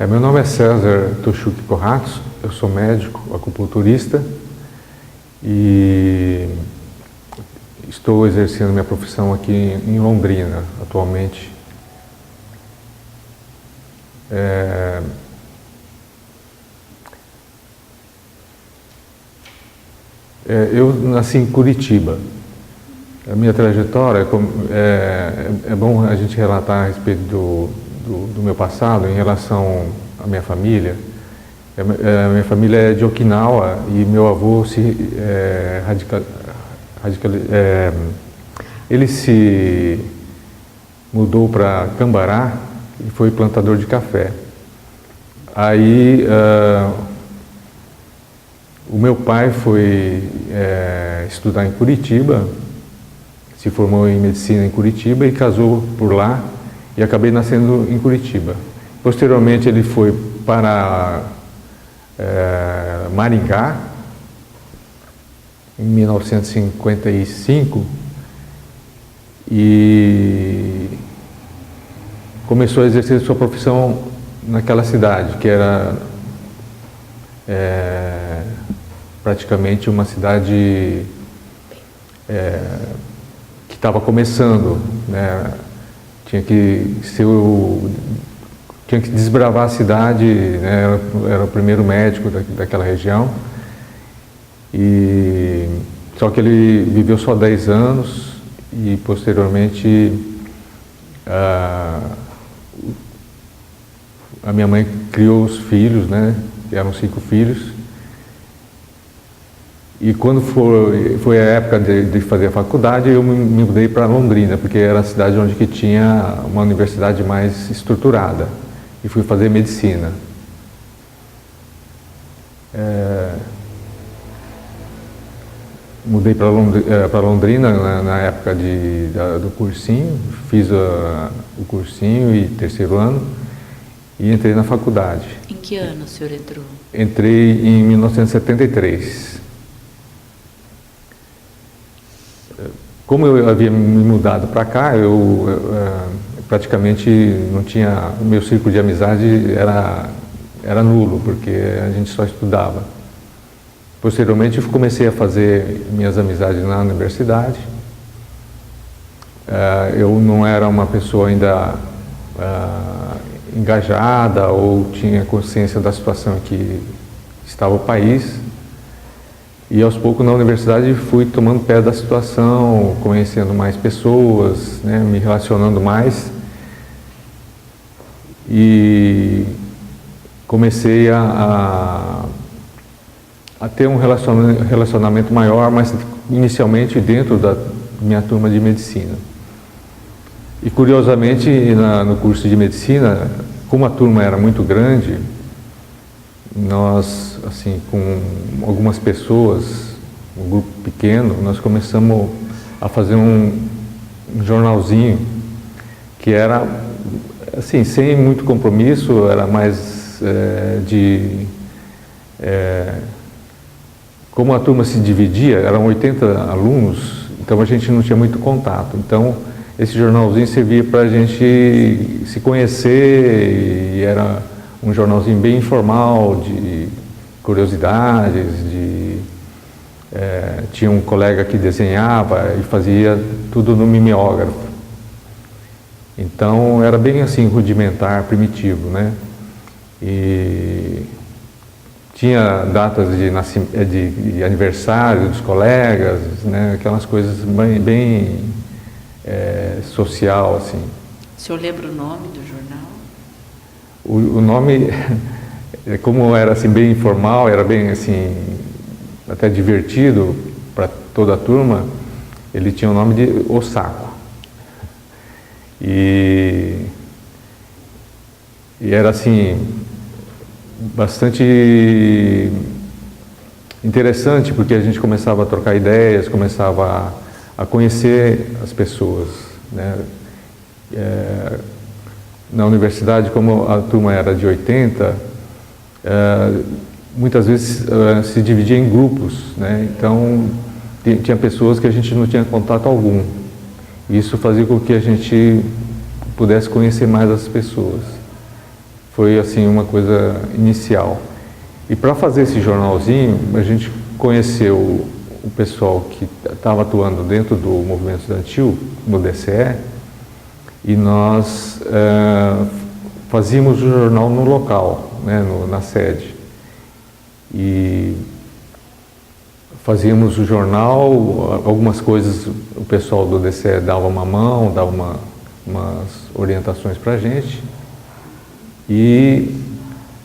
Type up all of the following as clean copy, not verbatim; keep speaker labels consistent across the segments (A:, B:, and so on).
A: Meu nome é César Toshuki Corratos, eu sou médico, acupunturista e estou exercendo minha profissão aqui em Londrina, atualmente. Eu nasci em Curitiba. A minha trajetória, é bom a gente relatar a respeito do meu passado em relação à minha família. A minha família é de Okinawa e meu avô ele se mudou para Cambará e foi plantador de café. Aí o meu pai foi estudar em Curitiba, se formou em medicina em Curitiba e casou por lá e acabei nascendo em Curitiba. Posteriormente ele foi para Maringá, em 1955, e começou a exercer sua profissão naquela cidade, que era praticamente uma cidade que estava começando, né? Tinha que desbravar a cidade, né? Era o primeiro médico daquela região. Só que ele viveu só 10 anos e posteriormente a minha mãe criou os filhos, né? Eram 5 filhos. E quando foi a época de fazer a faculdade, eu me mudei para Londrina, porque era a cidade onde que tinha uma universidade mais estruturada. E fui fazer medicina. Mudei para Londrina na época do cursinho, fiz o cursinho e terceiro ano e entrei na faculdade.
B: Em que ano o senhor entrou?
A: Entrei em 1973. Como eu havia me mudado para cá, eu praticamente não tinha... O meu círculo de amizade era nulo, porque a gente só estudava. Posteriormente, eu comecei a fazer minhas amizades na universidade. Eu não era uma pessoa ainda engajada ou tinha consciência da situação em que estava o país. E aos poucos na universidade fui tomando pé da situação, conhecendo mais pessoas, né, me relacionando mais. E comecei a ter um relacionamento maior, mas inicialmente dentro da minha turma de medicina. E curiosamente, no curso de medicina, como a turma era muito grande, nós, assim, com algumas pessoas, um grupo pequeno, nós começamos a fazer um jornalzinho que era, assim, sem muito compromisso, era mais como a turma se dividia, eram 80 alunos, então a gente não tinha muito contato. Então, esse jornalzinho servia para a gente se conhecer e era um jornalzinho bem informal, de curiosidades, tinha um colega que desenhava e fazia tudo no mimeógrafo. Então, era bem assim, rudimentar, primitivo, né? E tinha datas de aniversário dos colegas, né? Aquelas coisas bem social, assim.
B: O senhor lembra o nome do jornal?
A: O nome, como era assim, bem informal, era bem assim, até divertido para toda a turma, ele tinha o nome de O Saco. E era assim, bastante interessante, porque a gente começava a trocar ideias, começava a conhecer as pessoas, né? Na universidade, como a turma era de 80, muitas vezes se dividia em grupos, né? Então, tinha pessoas que a gente não tinha contato algum. Isso fazia com que a gente pudesse conhecer mais as pessoas. Foi assim uma coisa inicial. E para fazer esse jornalzinho, a gente conheceu o pessoal que estava atuando dentro do movimento estudantil, no DCE, e nós fazíamos o jornal no local, né, na sede. E fazíamos o jornal, algumas coisas o pessoal do DCE dava uma mão, dava umas orientações para a gente, e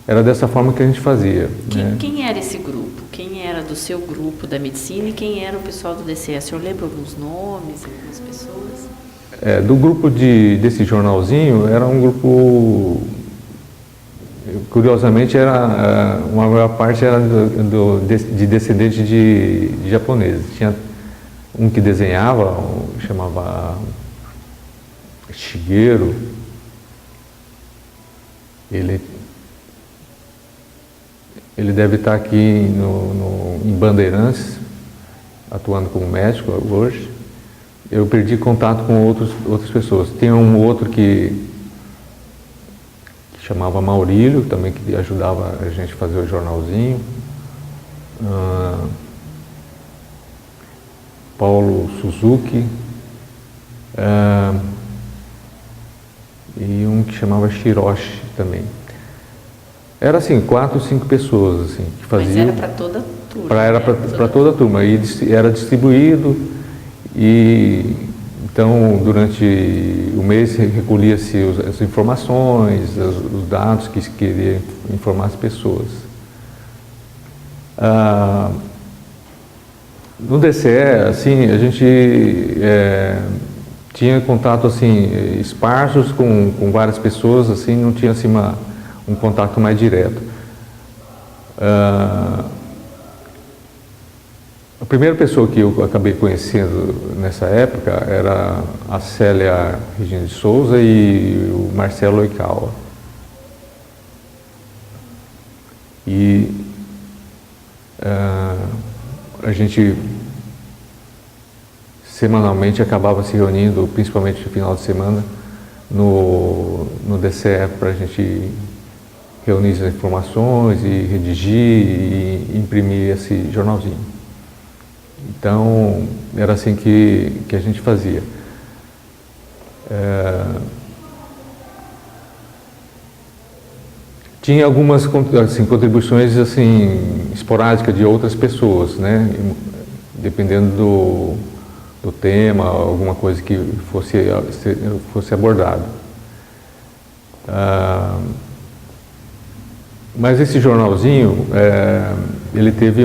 A: era dessa forma que a gente fazia.
B: Quem era esse grupo? Quem era do seu grupo da medicina e quem era o pessoal do DCE? O senhor lembra alguns nomes, algumas pessoas?
A: Do grupo desse jornalzinho, era um grupo, curiosamente, uma maior parte era de descendentes de japoneses. Tinha um que desenhava, chamava Shigeru. Ele deve estar aqui em Bandeirantes, atuando como médico hoje. Eu perdi contato com outras pessoas. Tem um outro que chamava Maurílio, também, que ajudava a gente a fazer o jornalzinho. Paulo Suzuki. E um que chamava Shiroshi também. Era assim, 4 ou 5 pessoas assim, que faziam.
B: Mas era para toda a turma?
A: Era para toda a turma. E era distribuído, e então durante o mês recolhia-se as informações, os dados que se queria informar as pessoas. No DCE, assim, a gente tinha contato assim esparsos com várias pessoas, assim, não tinha assim um contato mais direto. A primeira pessoa que eu acabei conhecendo nessa época era a Célia Regina de Souza e o Marcelo Oikawa. E a gente semanalmente acabava se reunindo, principalmente no final de semana, no DCE, para a gente reunir as informações e redigir e imprimir esse jornalzinho. Então, era assim que a gente fazia. Tinha algumas assim, contribuições assim, esporádicas de outras pessoas, né? Dependendo do tema, alguma coisa que fosse abordada. Mas esse jornalzinho, ele teve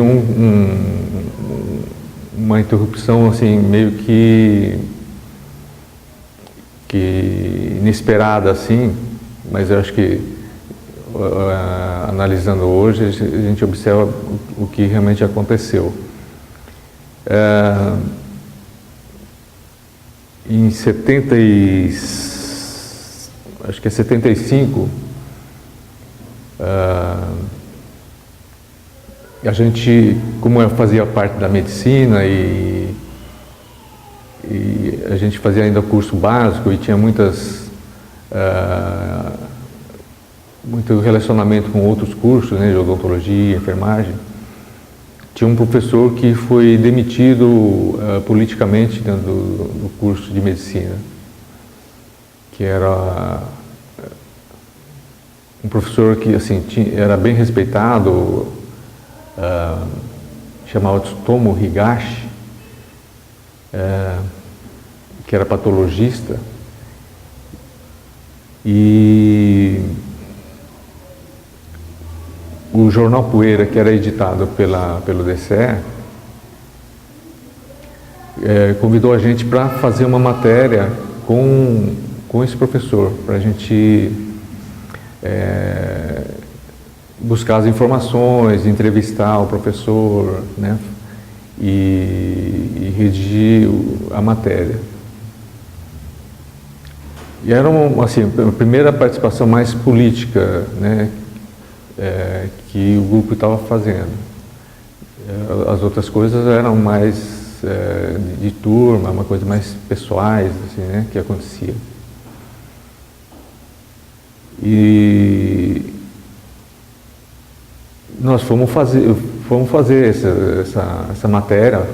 A: uma interrupção assim, meio que inesperada, assim, mas eu acho que analisando hoje, a gente observa o que realmente aconteceu. Em 75, a gente, como eu fazia parte da medicina e a gente fazia ainda curso básico e tinha muito relacionamento com outros cursos, né, de odontologia, enfermagem, tinha um professor que foi demitido politicamente dentro do curso de medicina, que era um professor que assim, era bem respeitado, chamava Tsutomu Higashi, que era patologista, e o jornal Poeira, que era editado pelo DCE, convidou a gente para fazer uma matéria com esse professor, para a gente buscar as informações, entrevistar o professor, né, e redigir a matéria. E era assim, a primeira participação mais política, né, que o grupo estava fazendo. As outras coisas eram mais de turma, uma coisa mais pessoais, assim, né, que acontecia. E nós fomos fazer essa matéria,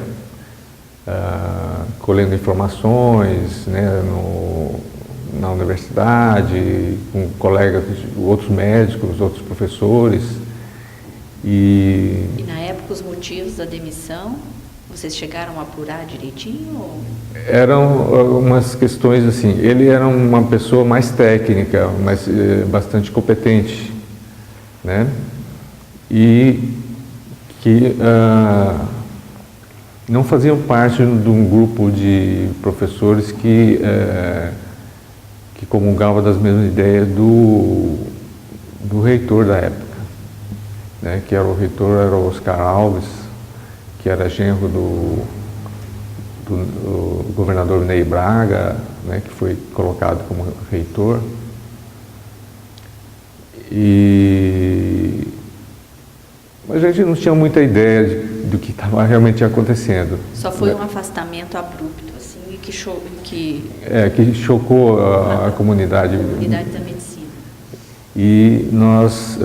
A: colhendo informações, né, na universidade, com colegas, outros médicos, outros professores.
B: E na época os motivos da demissão, vocês chegaram a apurar direitinho? Ou?
A: Eram umas questões assim, ele era uma pessoa mais técnica, mas bastante competente, né? E que não faziam parte de um grupo de professores que comungava das mesmas ideias do reitor da época, né? Que era o reitor, era o Oscar Alves, que era genro do governador Ney Braga, né? Que foi colocado como reitor. Mas a gente não tinha muita ideia do que estava realmente acontecendo.
B: Só foi um afastamento abrupto, assim, e que
A: chocou a comunidade.
B: A comunidade da medicina.
A: E nós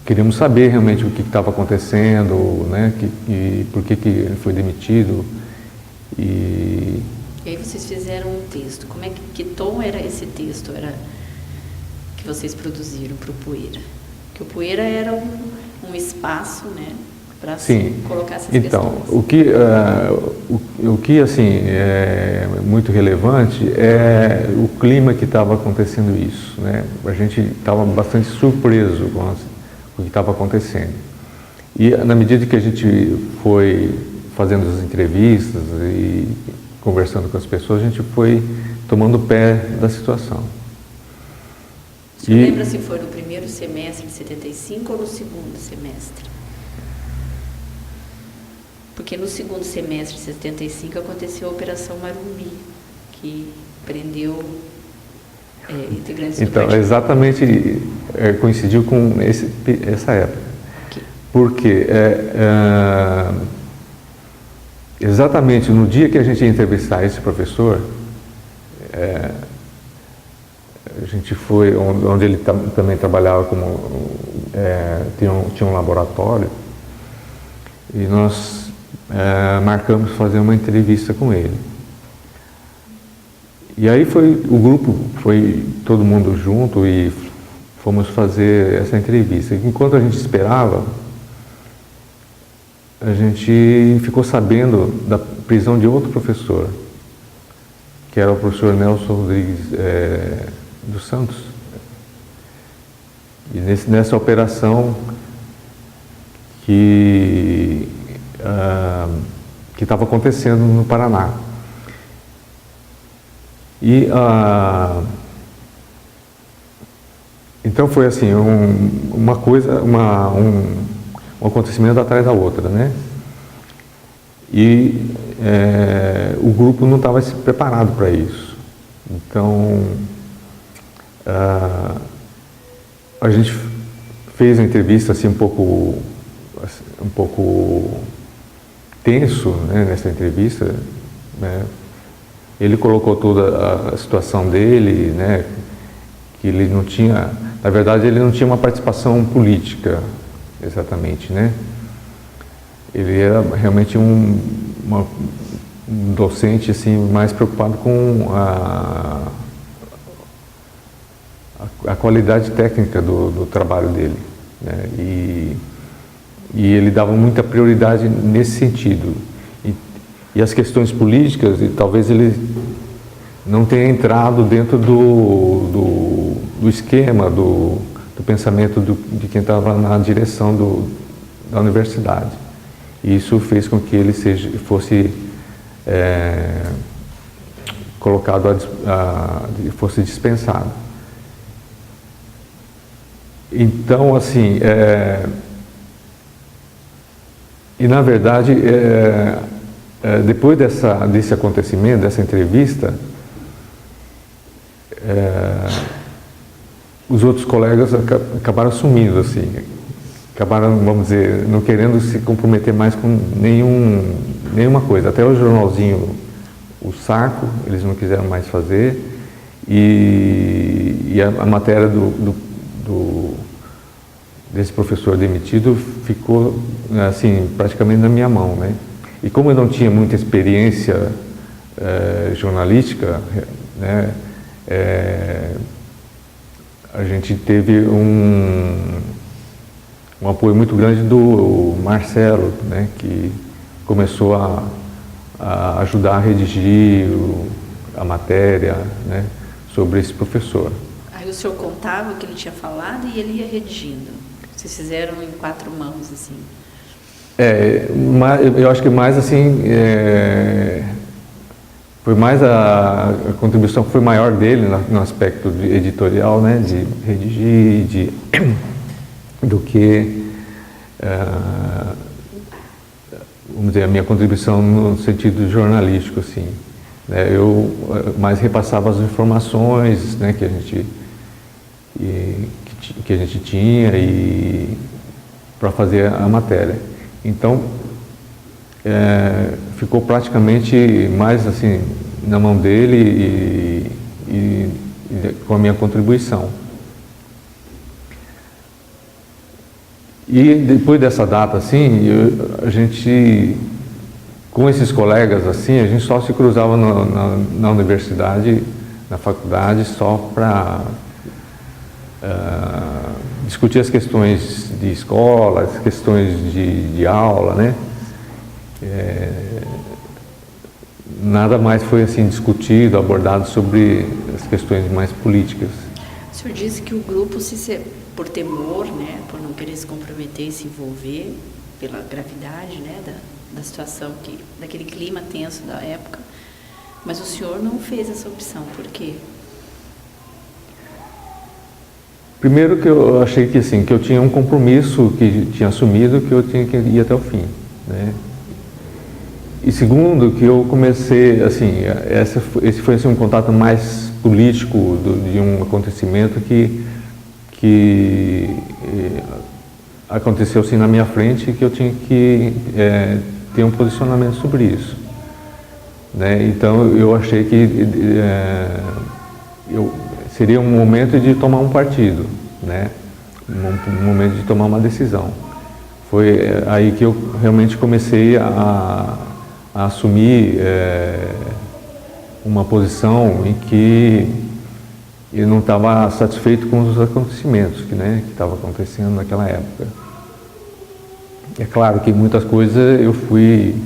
A: queríamos saber realmente o que estava acontecendo, né? E por que ele foi demitido. E
B: aí vocês fizeram um texto. Que tom era esse texto que vocês produziram para o Poeira? Que o Poeira era um espaço, né, para colocar essas questões.
A: Então, o que assim é muito relevante é o clima que estava acontecendo isso, né? A gente estava bastante surpreso com o que estava acontecendo. E na medida que a gente foi fazendo as entrevistas e conversando com as pessoas, a gente foi tomando pé da situação.
B: Você lembra se foi no primeiro semestre de 75 ou no segundo semestre? Porque no segundo semestre de 75 aconteceu a Operação Marumbi, que prendeu integrantes do partido.
A: Então, exatamente coincidiu com essa época.
B: Okay.
A: Porque exatamente no dia que a gente ia entrevistar esse professor, a gente foi onde ele também trabalhava tinha um laboratório, e nós marcamos fazer uma entrevista com ele. E aí o grupo foi todo mundo junto e fomos fazer essa entrevista. Enquanto a gente esperava, a gente ficou sabendo da prisão de outro professor, que era o professor Nelson Rodrigues dos Santos. E nessa operação que estava acontecendo no Paraná. E então foi assim, um acontecimento atrás da outra, né? E o grupo não estava preparado para isso. Então a gente fez uma entrevista assim um pouco tenso, né, nessa entrevista, né? Ele colocou toda a situação dele, né, que ele não tinha, na verdade ele não tinha uma participação política exatamente, né? Ele era realmente um docente assim mais preocupado com a qualidade técnica do trabalho dele, né? E ele dava muita prioridade nesse sentido. E as questões políticas, e talvez ele não tenha entrado dentro do esquema, do pensamento de quem estava na direção da universidade. E isso fez com que ele fosse colocado, fosse dispensado. Então, assim, e na verdade, depois desse acontecimento, dessa entrevista, os outros colegas acabaram sumindo, assim, acabaram, vamos dizer, não querendo se comprometer mais com nenhuma coisa. Até o jornalzinho, o Saco, eles não quiseram mais fazer, e a matéria desse professor demitido ficou assim praticamente na minha mão, né? E como eu não tinha muita experiência jornalística, né, a gente teve um apoio muito grande do Marcelo, né, que começou a ajudar a redigir a matéria, né, sobre esse professor.
B: Aí o senhor contava o que ele tinha falado e ele ia redigindo. Vocês fizeram em 4 mãos, assim.
A: Eu acho que mais assim, foi mais a contribuição foi maior dele no aspecto editorial, né, de redigir, do que, vamos dizer, a minha contribuição no sentido jornalístico, assim. Eu mais repassava as informações, né, que a gente tinha e para fazer a matéria. Então, ficou praticamente mais assim na mão dele e com a minha contribuição. E depois dessa data, assim, a gente, com esses colegas, assim, a gente só se cruzava na universidade, na faculdade, só para discutir as questões de escola, as questões de aula, né? Nada mais foi assim discutido, abordado sobre as questões mais políticas.
B: O senhor disse que o grupo, por temor, né, por não querer se comprometer e se envolver, pela gravidade, né, da situação, daquele clima tenso da época, mas o senhor não fez essa opção, por quê?
A: Primeiro que eu achei que assim, que eu tinha um compromisso que tinha assumido, que eu tinha que ir até o fim, né? E segundo, que eu comecei, assim, esse foi assim, um contato mais político de um acontecimento que aconteceu assim na minha frente, que eu tinha que ter um posicionamento sobre isso, né? Então eu achei que seria um momento de tomar um partido, né? Um momento de tomar uma decisão. Foi aí que eu realmente comecei a assumir uma posição em que eu não estava satisfeito com os acontecimentos que estavam acontecendo naquela época. É claro que muitas coisas eu fui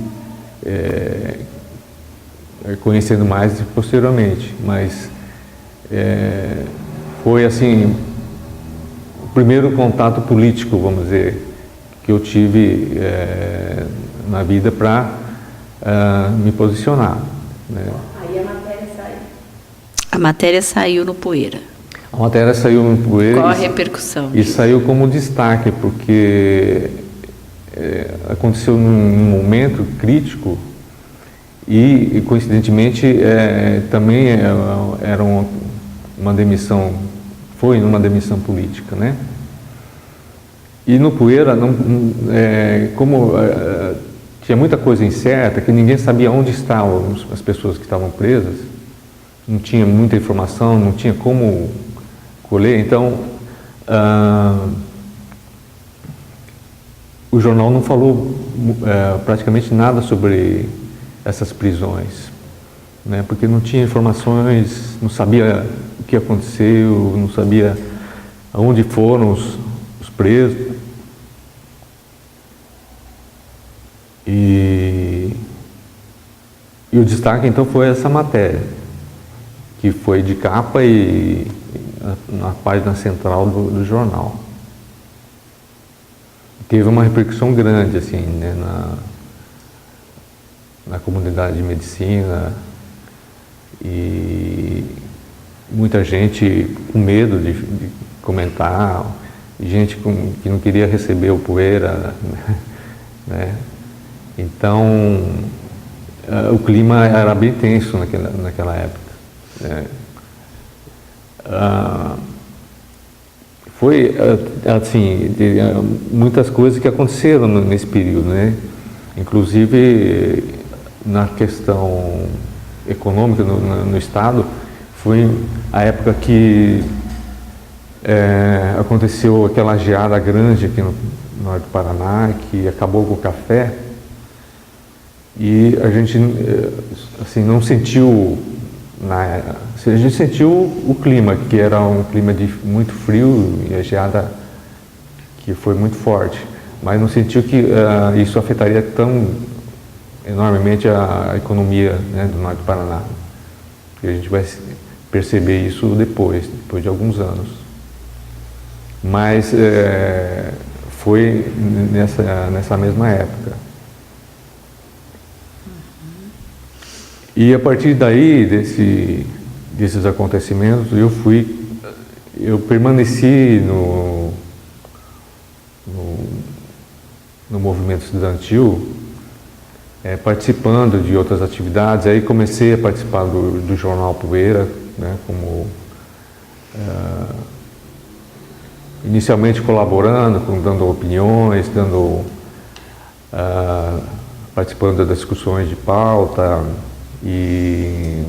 A: conhecendo mais posteriormente, mas foi assim o primeiro contato político, vamos dizer, que eu tive na vida para me posicionar, né?
B: Aí a matéria saiu. A matéria saiu no Poeira.
A: A matéria saiu no Poeira.
B: Qual a repercussão?
A: E saiu como destaque, porque aconteceu num momento crítico e coincidentemente, também era uma demissão, foi uma demissão política, né? E no Poeira, como tinha muita coisa incerta, que ninguém sabia onde estavam as pessoas que estavam presas, não tinha muita informação, não tinha como colher, então o jornal não falou praticamente nada sobre essas prisões, né? Porque não tinha informações, não sabia o que aconteceu, não sabia aonde foram os presos. E o destaque então foi essa matéria, que foi de capa e na página central do jornal. Teve uma repercussão grande assim, né, na comunidade de medicina, e muita gente com medo de comentar, gente que não queria receber o Poeira, né? Então o clima era bem tenso naquela época, né? Foi assim, muitas coisas que aconteceram nesse período, né? Inclusive na questão econômica no Estado, foi a época que aconteceu aquela geada grande aqui no norte do Paraná, que acabou com o café, e a gente assim, não sentiu, a gente sentiu o clima, que era um clima muito frio, e a geada que foi muito forte, mas não sentiu que isso afetaria tão enormemente a economia, né, do norte do Paraná. E a gente vai perceber isso depois de alguns anos. Mas foi nessa mesma época. E a partir daí, desses acontecimentos, eu permaneci no movimento estudantil, participando de outras atividades. Aí comecei a participar do jornal Poeira, né, como inicialmente colaborando, dando opiniões, participando das discussões de pauta, e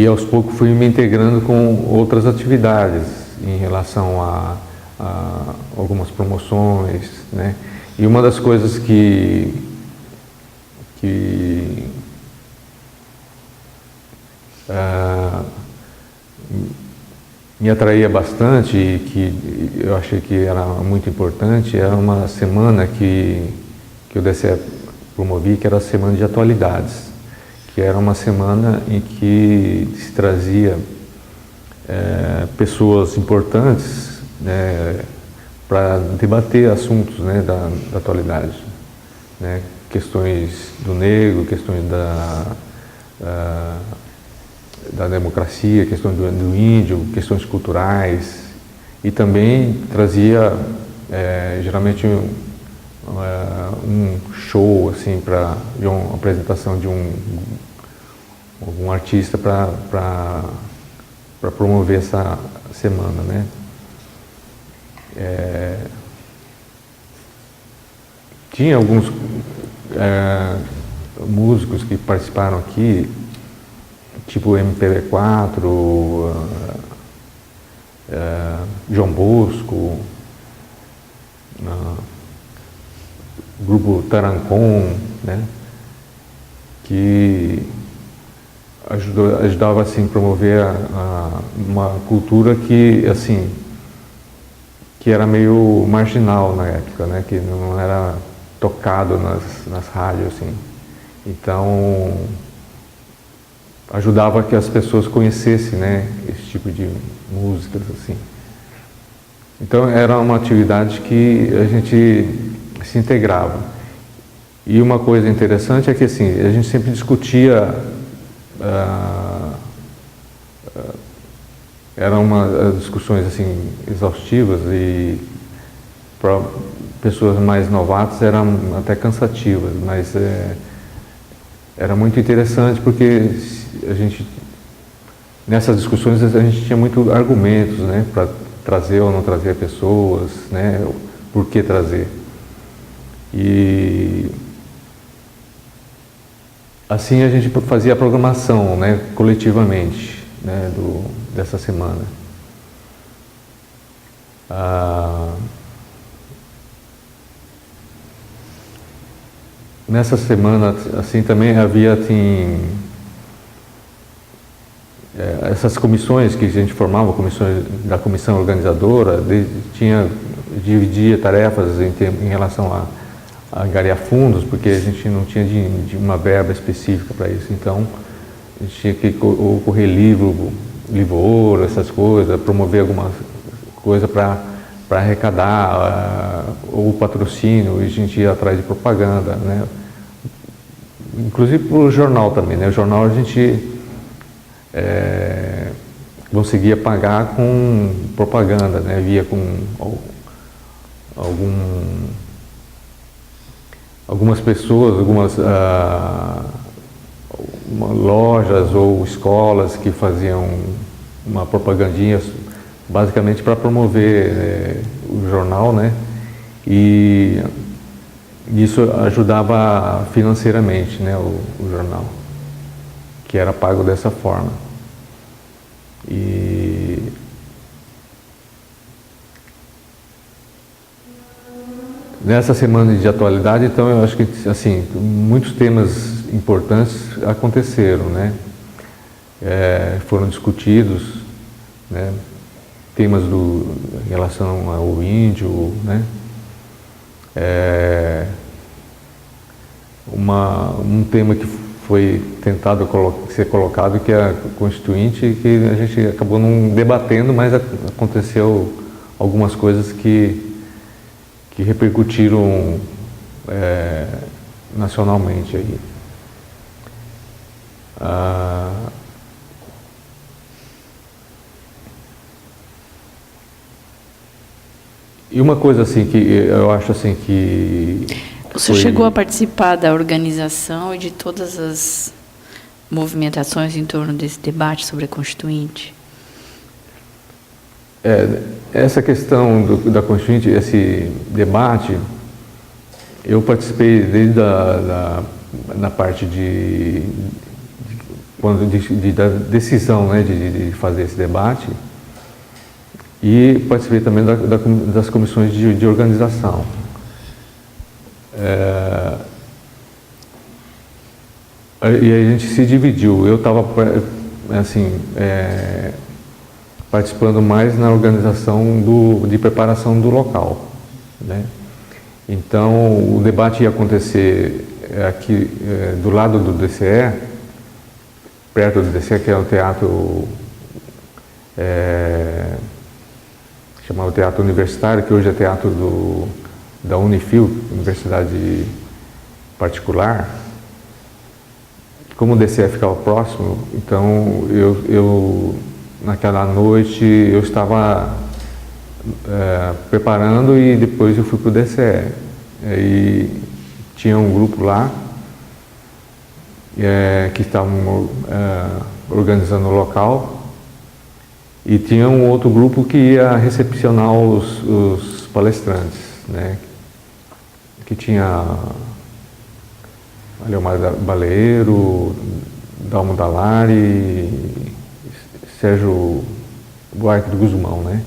A: aos poucos fui me integrando com outras atividades em relação a algumas promoções, né? E uma das coisas que me atraía bastante e que eu achei que era muito importante era uma semana que o DCE promovia, que era a Semana de Atualidades, que era uma semana em que se trazia pessoas importantes, né, para debater assuntos, né, da atualidade, né, questões do negro, questões da democracia, questões do índio, questões culturais, e também trazia geralmente um show assim de uma apresentação de algum artista para promover essa semana, né? Tinha alguns músicos que participaram aqui, tipo MPB4, João Bosco, grupo Tarancon, né, que ajudava assim a promover uma cultura que assim que era meio marginal na época, né, que não era tocado nas rádios assim. Então ajudava que as pessoas conhecessem, né, esse tipo de músicas assim. Então era uma atividade que a gente se integrava. E uma coisa interessante é que assim, a gente sempre discutia, eram discussões assim exaustivas, e para pessoas mais novatas eram até cansativas, mas era muito interessante porque a gente, nessas discussões, a gente tinha muitos argumentos, né, para trazer ou não trazer pessoas, né, por que trazer. E assim a gente fazia a programação, né, coletivamente, né, dessa semana. Nessa semana, assim, também havia assim, essas comissões que a gente formava, comissões da comissão organizadora, dividia tarefas em relação a angariar fundos, porque a gente não tinha de uma verba específica para isso. Então a gente tinha que ocorrer livro ouro, essas coisas, promover alguma coisa para arrecadar, ou patrocínio, e a gente ia atrás de propaganda, né? Inclusive para o jornal também, né? O jornal a gente conseguia pagar com propaganda, né? Via com algumas pessoas, algumas lojas ou escolas que faziam uma propagandinha basicamente para promover o jornal, né? E isso ajudava financeiramente, né, o jornal. que era pago dessa forma. E nessa semana de atualidade, então, eu acho que assim, muitos temas importantes aconteceram, né? Foram discutidos, né? Temas em relação ao índio, né? Um tema que foi tentado ser colocado, que é a Constituinte, que a gente acabou não debatendo, mas aconteceu algumas coisas que repercutiram nacionalmente aí. E uma coisa assim que eu acho assim que
B: você chegou a participar da organização e de todas as movimentações em torno desse debate sobre a Constituinte?
A: Essa questão da Constituinte, esse debate, eu participei desde na parte da decisão, né, de fazer esse debate, e participei também das comissões de organização. E a gente se dividiu. Eu estava assim, participando mais na organização de preparação do local, né? Então, o debate ia acontecer aqui do lado do DCE, perto do DCE, que é o teatro, chamado Teatro Universitário, que hoje é teatro da Unifil, Universidade Particular. Como o DCE ficava próximo, então eu naquela noite eu estava preparando e depois eu fui para o DCE. E tinha um grupo lá que estavam organizando o local, e tinha um outro grupo que ia recepcionar os palestrantes, né? Que tinha Leomar Baleiro, Dalmo Dallari, Sérgio Buarque do Guzmão, né?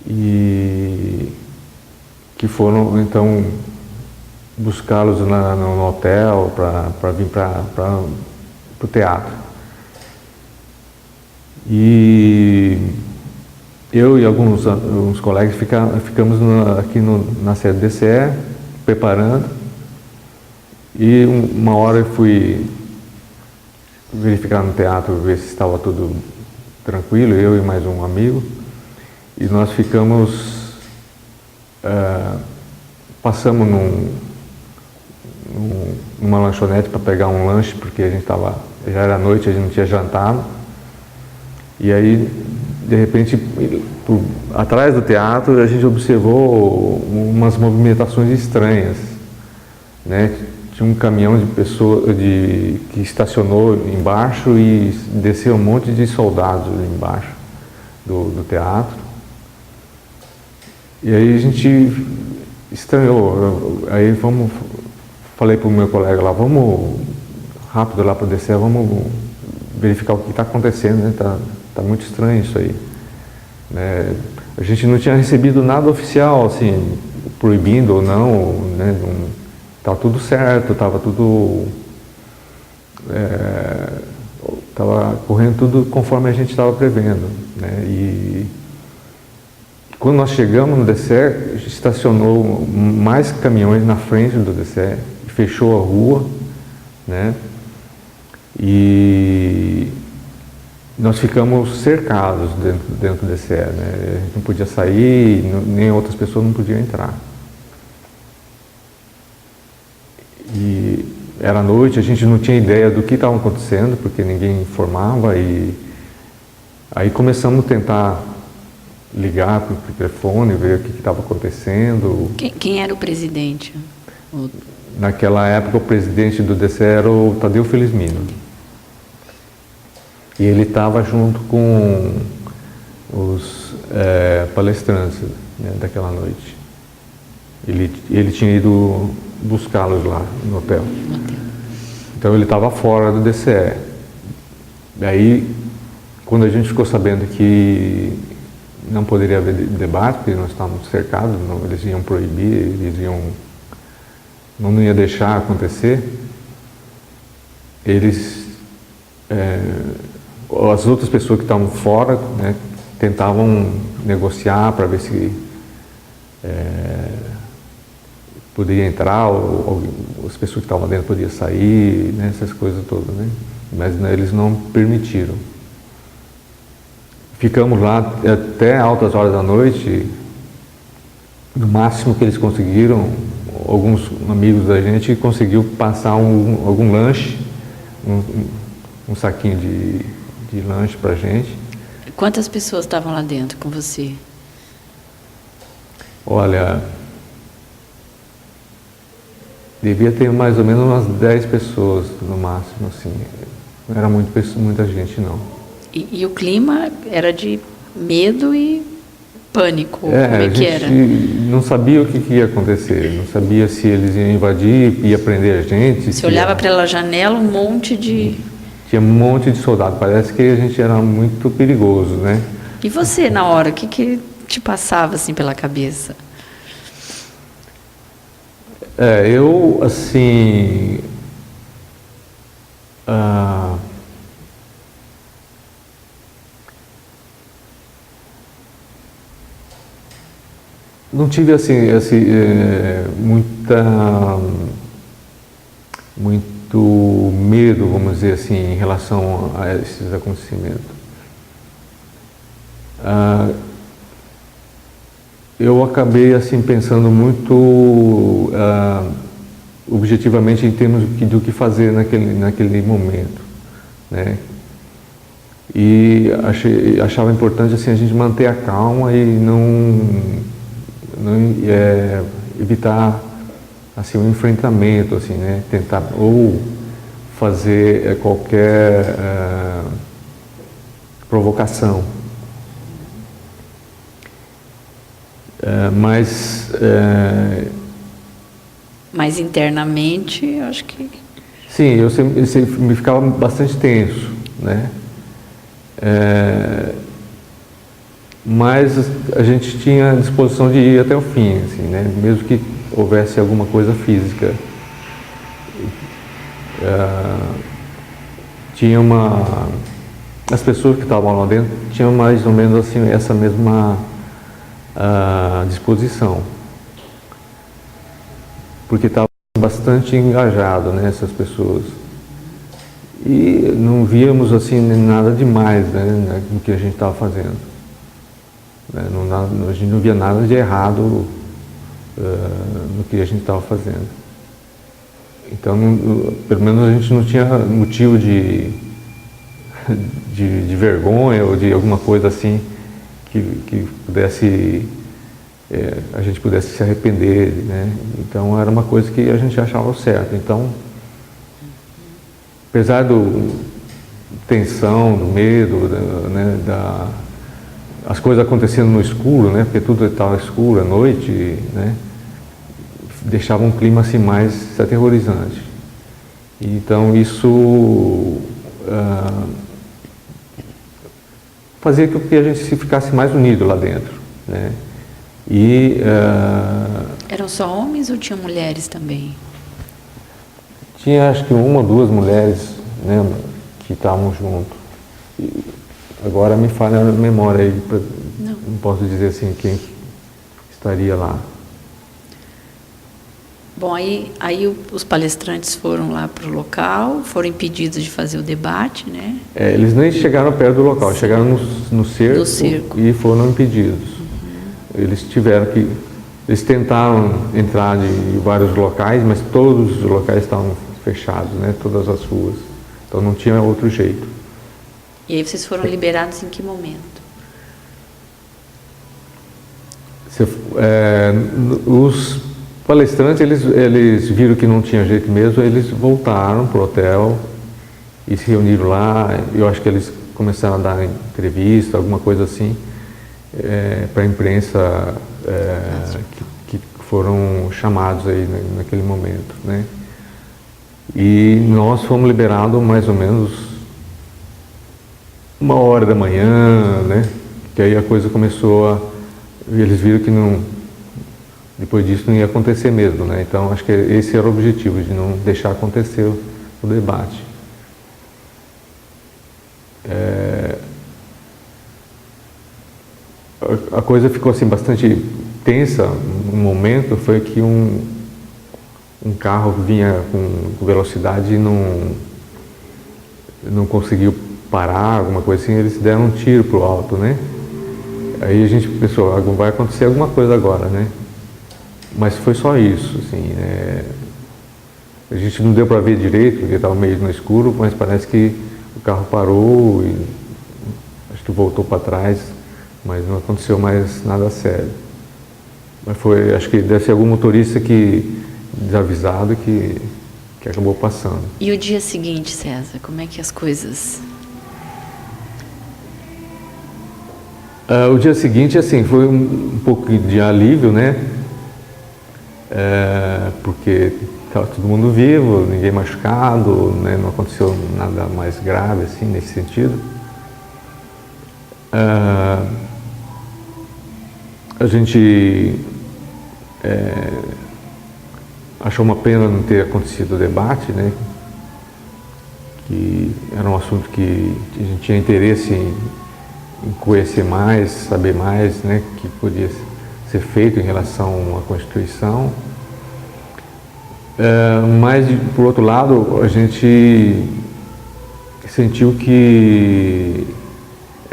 A: E que foram então buscá-los no hotel para vir para o teatro. E eu e alguns colegas ficamos aqui na sede do DCE, preparando, e uma hora eu fui verificar no teatro, ver se estava tudo tranquilo, eu e mais um amigo, e nós ficamos, passamos numa lanchonete para pegar um lanche, porque já era noite, a gente não tinha jantado. E aí, de repente, atrás do teatro, a gente observou umas movimentações estranhas, né? Tinha um caminhão de pessoas que estacionou embaixo e desceu um monte de soldados embaixo do teatro. E aí a gente estranhou. Aí falei para o meu colega lá, vamos rápido lá para descer, vamos verificar o que está acontecendo, né? Tá muito estranho isso aí, né? A gente não tinha recebido nada oficial, assim, proibindo ou não, né? Estava tudo certo, estava tudo, estava correndo tudo conforme a gente estava prevendo, né? E quando nós chegamos no DCE, estacionou mais caminhões na frente do DCE, fechou a rua, né? E nós ficamos cercados dentro do DCE, né? A gente não podia sair, nem outras pessoas não podiam entrar. E era noite, a gente não tinha ideia do que estava acontecendo, porque ninguém informava, e aí começamos a tentar ligar para o telefone, ver o que estava acontecendo.
B: Quem era o presidente?
A: Naquela época, o presidente do DCE era o Tadeu Felizmino. E ele estava junto com os palestrantes, né, daquela noite. Ele tinha ido buscá-los lá no hotel. Então ele estava fora do DCE. Daí, quando a gente ficou sabendo que não poderia haver debate, porque nós estávamos cercados, eles iam proibir, não ia deixar acontecer, as outras pessoas que estavam fora, né, tentavam negociar para ver se poderia entrar, ou as pessoas que estavam dentro podiam sair, né, essas coisas todas, né? Mas eles não permitiram. Ficamos lá até altas horas da noite. No máximo que eles conseguiram, alguns amigos da gente conseguiu passar algum lanche, um saquinho de lanche pra gente.
B: Quantas pessoas estavam lá dentro com você?
A: Olha, devia ter mais ou menos umas 10 pessoas no máximo, assim. Não era muita gente, não.
B: E o clima era de medo e pânico? Como é que era?
A: A gente não sabia o que ia acontecer, não sabia se eles iam invadir, ia prender a gente.
B: Você olhava pela janela, um monte de...
A: Tinha um monte de soldado, parece que a gente era muito perigoso, né?
B: E você, na hora, o que te passava assim pela cabeça?
A: Eu, assim... não tive assim muito medo, vamos dizer assim, em relação a esses acontecimentos. Eu acabei assim pensando muito objetivamente em termos do que fazer naquele momento, né? E achava importante assim a gente manter a calma e não evitar assim um enfrentamento, assim, né? Tentar ou fazer qualquer provocação.
B: Mas internamente, eu acho que...
A: Sim, eu sempre me ficava bastante tenso, né? Mas a gente tinha a disposição de ir até o fim, assim, né? Mesmo que houvesse alguma coisa física. As pessoas que estavam lá dentro tinham mais ou menos assim essa mesma disposição, porque estavam bastante engajados, né, essas pessoas. E não víamos assim nada demais, né, no que a gente estava fazendo. A gente não via nada de errado no que a gente estava fazendo. Então, pelo menos a gente não tinha motivo de vergonha ou de alguma coisa assim que pudesse, a gente pudesse se arrepender, né? Então era uma coisa que a gente achava certo. Então, apesar do tensão, do medo, né, as coisas acontecendo no escuro, né, porque tudo estava escuro à noite, né, deixava um clima assim mais aterrorizante. Então isso fazia com que a gente se ficasse mais unido lá dentro, né?
B: Eram só homens ou tinham mulheres também?
A: Tinha acho que uma ou duas mulheres, né, que estavam junto. Agora me falha a memória aí, não posso dizer assim quem estaria lá.
B: Bom, aí os palestrantes foram lá para o local, foram impedidos de fazer o debate, né?
A: Eles nem chegaram perto do local, chegaram no cerco e foram impedidos. Eles tentaram entrar em vários locais, mas todos os locais estavam fechados, né? Todas as ruas. Então não tinha outro jeito.
B: E aí vocês foram liberados em que momento?
A: Os palestrantes, eles viram que não tinha jeito mesmo, eles voltaram para o hotel e se reuniram lá. Eu acho que eles começaram a dar entrevista, alguma coisa assim, para a imprensa que foram chamados aí naquele momento, né? E nós fomos liberados mais ou menos 1h da manhã, né? Que aí a coisa começou a... Eles viram que não... Depois disso não ia acontecer mesmo, né? Então acho que esse era o objetivo, de não deixar acontecer o debate. A coisa ficou assim bastante tensa. Um momento foi que um carro vinha com velocidade e não conseguiu parar, alguma coisa assim, eles deram um tiro pro alto, né? Aí a gente pensou, vai acontecer alguma coisa agora, né? Mas foi só isso, assim, né? A gente não deu para ver direito, porque estava meio no escuro, mas parece que o carro parou e acho que voltou para trás, mas não aconteceu mais nada sério. Mas foi, acho que deve ser algum motorista que desavisado que acabou passando.
B: E o dia seguinte, César, como é que as coisas...
A: O dia seguinte, assim, foi um pouco de alívio, né? Porque estava todo mundo vivo, ninguém machucado, né? Não aconteceu nada mais grave, assim, nesse sentido. A gente achou uma pena não ter acontecido o debate, né? Que era um assunto que a gente tinha interesse em conhecer mais, saber mais, né, que podia ser feito em relação à Constituição. Mas, por outro lado, a gente sentiu que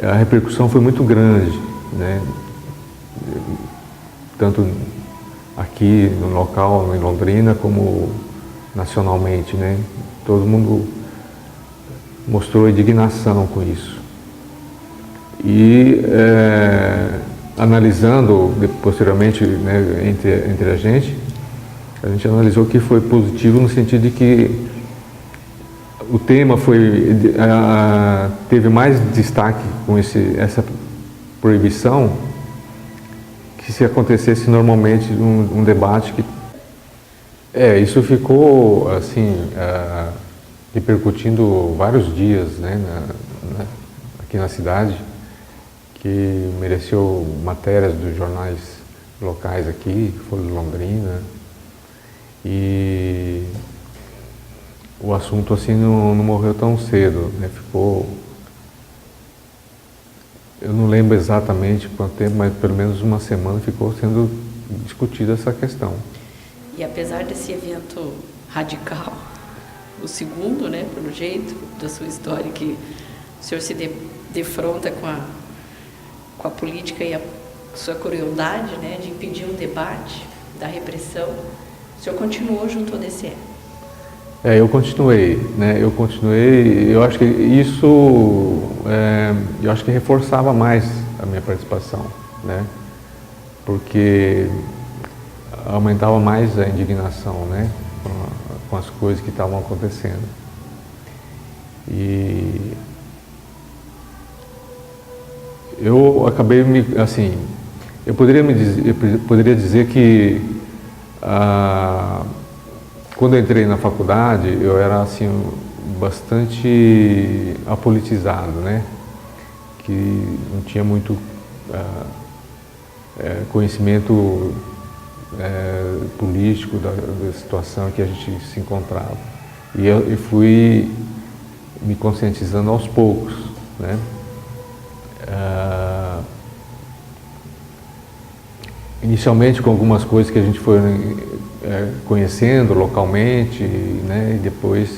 A: a repercussão foi muito grande, né, tanto aqui no local, em Londrina, como nacionalmente, né. Todo mundo mostrou indignação com isso. E analisando posteriormente, né, entre a gente analisou que foi positivo no sentido de que o tema teve mais destaque com essa proibição que se acontecesse normalmente um debate que... isso ficou assim, repercutindo vários dias, né, aqui na cidade, que mereceu matérias dos jornais locais aqui, Folha de Londrina, e o assunto assim não morreu tão cedo, né? Ficou, eu não lembro exatamente quanto tempo, mas pelo menos uma semana ficou sendo discutida essa questão.
B: E apesar desse evento radical, o segundo, né, pelo jeito da sua história, que o senhor se defronta com a política e a sua crueldade, né, de impedir um debate da repressão, o senhor continuou junto ao DCE?
A: Eu continuei, né? Eu acho que isso, eu acho que reforçava mais a minha participação, né? Porque aumentava mais a indignação, né? Com as coisas que estavam acontecendo. E eu acabei eu poderia dizer que quando eu entrei na faculdade eu era assim bastante apolitizado, né? Que não tinha muito conhecimento político da situação que a gente se encontrava. E eu fui me conscientizando aos poucos, né? Inicialmente com algumas coisas que a gente foi conhecendo localmente, né, e depois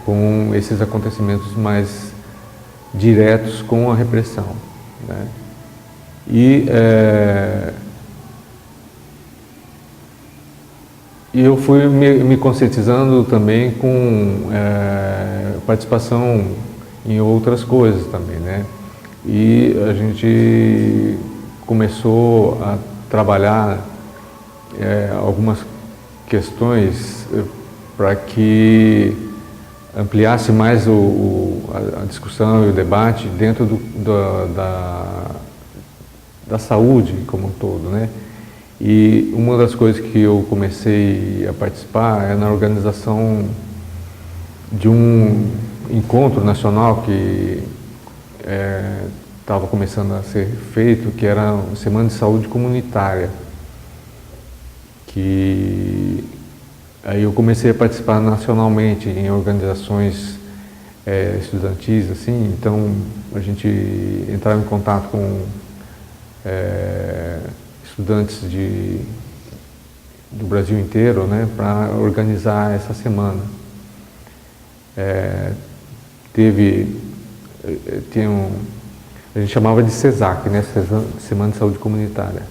A: com esses acontecimentos mais diretos com a repressão, né. E eu fui me conscientizando também com participação em outras coisas também, né. E a gente começou a trabalhar algumas questões para que ampliasse mais a discussão e o debate dentro da saúde como um todo, né? E uma das coisas que eu comecei a participar é na organização de um encontro nacional que estava começando a ser feito, que era a Semana de Saúde Comunitária. Que aí eu comecei a participar nacionalmente em organizações estudantis, assim. Então a gente entrava em contato com estudantes do Brasil inteiro, né, para organizar essa semana. A gente chamava de SESAC, né, Semana de Saúde Comunitária.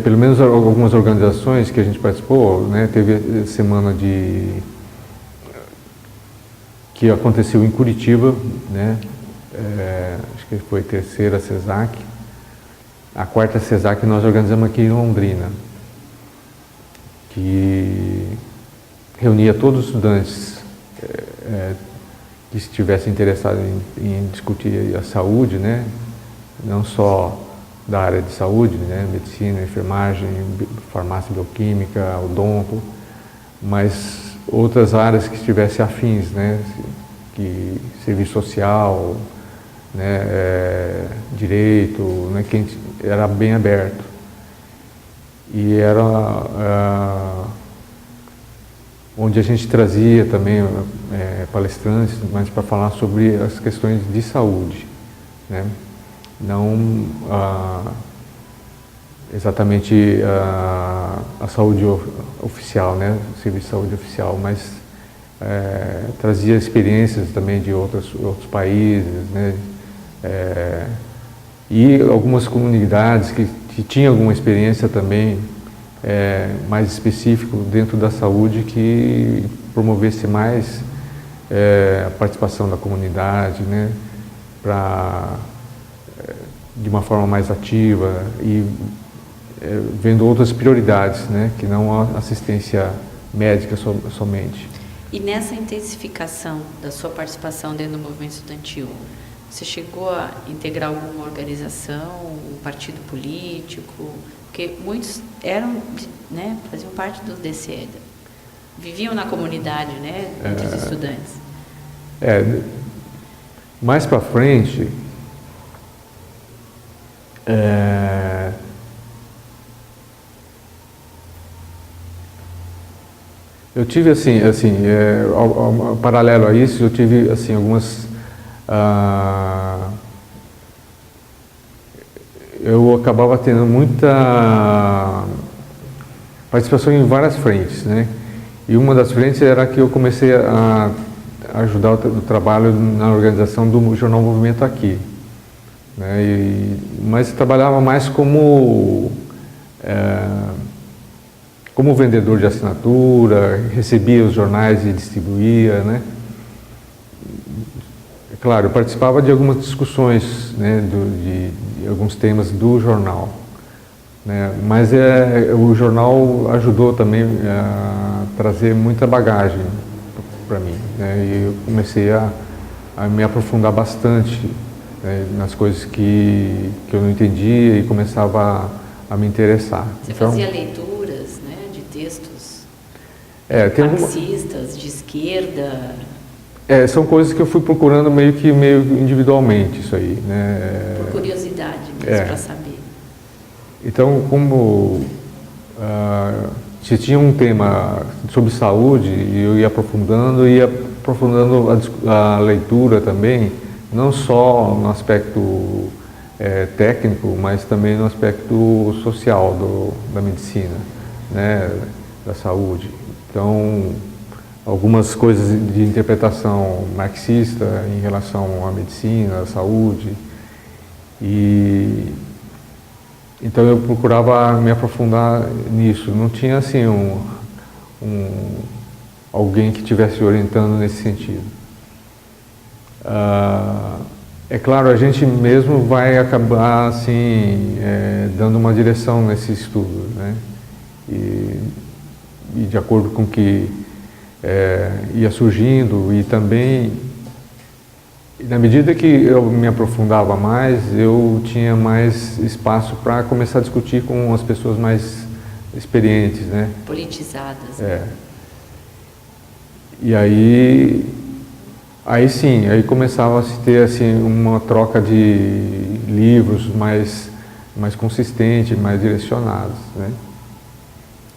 A: Pelo menos algumas organizações que a gente participou, né, teve a semana que aconteceu em Curitiba, né, acho que foi a terceira SESAC. A quarta SESAC nós organizamos aqui em Londrina, que reunia todos os estudantes que estivessem interessados em discutir a saúde, né, não só da área de saúde, né, medicina, enfermagem, farmácia bioquímica, odonto, mas outras áreas que estivessem afins, né, que serviço social, né, direito, né, que era bem aberto. E era onde a gente trazia também palestrantes, mas para falar sobre as questões de saúde, né? Não exatamente a saúde oficial, né, o serviço de saúde oficial, mas trazia experiências também de outros países, né, e algumas comunidades que tinham alguma experiência também mais específica dentro da saúde, que promovesse mais a participação da comunidade, né, de uma forma mais ativa e vendo outras prioridades, né, que não a assistência médica somente.
B: E nessa intensificação da sua participação dentro do movimento estudantil, você chegou a integrar alguma organização, um partido político? Porque muitos eram, né, faziam parte do DCE, viviam na comunidade, né, entre os estudantes.
A: Mais para frente, eu tive paralelo a isso, eu tive assim algumas eu acabava tendo muita participação em várias frentes, né? E uma das frentes era que eu comecei a ajudar o trabalho na organização do Jornal Movimento Aqui, né? Mas trabalhava mais como vendedor de assinatura, recebia os jornais e distribuía, né? Claro, eu participava de algumas discussões, né, de alguns temas do jornal, né? Mas o jornal ajudou também a trazer muita bagagem para mim, né? E eu comecei a me aprofundar bastante, né, nas coisas que eu não entendia e começava a me interessar.
B: Você fazia leituras, né, de textos marxistas, de esquerda?
A: São coisas que eu fui procurando meio individualmente, isso aí, né?
B: Por curiosidade mesmo, para saber.
A: Então, como se tinha um tema sobre saúde, eu ia aprofundando a leitura também, não só no aspecto técnico, mas também no aspecto social da medicina, né, da saúde. Então, algumas coisas de interpretação marxista em relação à medicina, à saúde. E então eu procurava me aprofundar nisso. Não tinha assim alguém que estivesse orientando nesse sentido. É claro, a gente mesmo vai acabar assim dando uma direção nesse estudo, né? E de acordo com que ia surgindo, e também, na medida que eu me aprofundava mais, eu tinha mais espaço para começar a discutir com as pessoas mais experientes, né?
B: Politizadas.
A: E aí sim, aí começava a se ter assim uma troca de livros mais consistente, mais direcionados, né?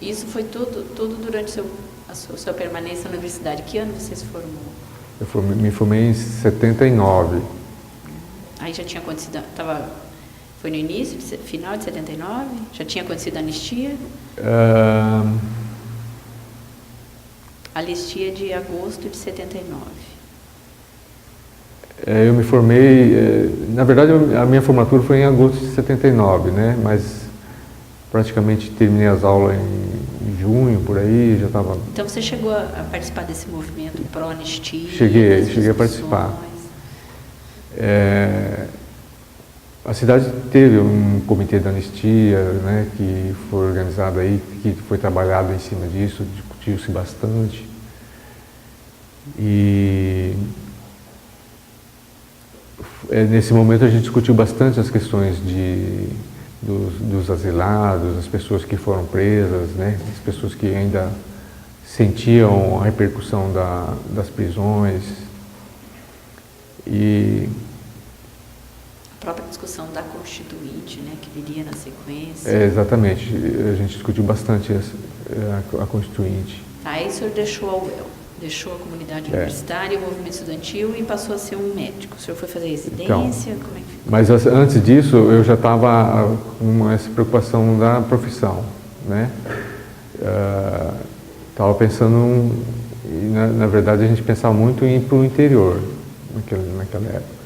B: Isso foi tudo durante a sua permanência na universidade. Que ano você se formou?
A: Eu me formei em 79.
B: Aí já tinha acontecido, foi no início, final de 79? Já tinha acontecido a anistia? A anistia de agosto de 79.
A: Eu me formei, na verdade a minha formatura foi em agosto de 79, né? Mas praticamente terminei as aulas em junho, por aí, já estava...
B: Então você chegou a participar desse movimento pró-anistia?
A: Cheguei a participar. A cidade teve um comitê de anistia, né, que foi organizado aí, que foi trabalhado em cima disso, discutiu-se bastante. E nesse momento a gente discutiu bastante as questões dos asilados, as pessoas que foram presas, né, as pessoas que ainda sentiam a repercussão das prisões. E
B: a própria discussão da Constituinte, né, que viria na sequência.
A: Exatamente, a gente discutiu bastante a Constituinte.
B: Tá, aí o senhor deixou a UEL, deixou a comunidade universitária, o movimento estudantil e passou a ser um médico. O senhor foi fazer residência?
A: Então,
B: como é que ficou?
A: Mas antes disso, eu já estava com essa preocupação da profissão, né? Estava pensando, na verdade a gente pensava muito em ir para o interior naquela época.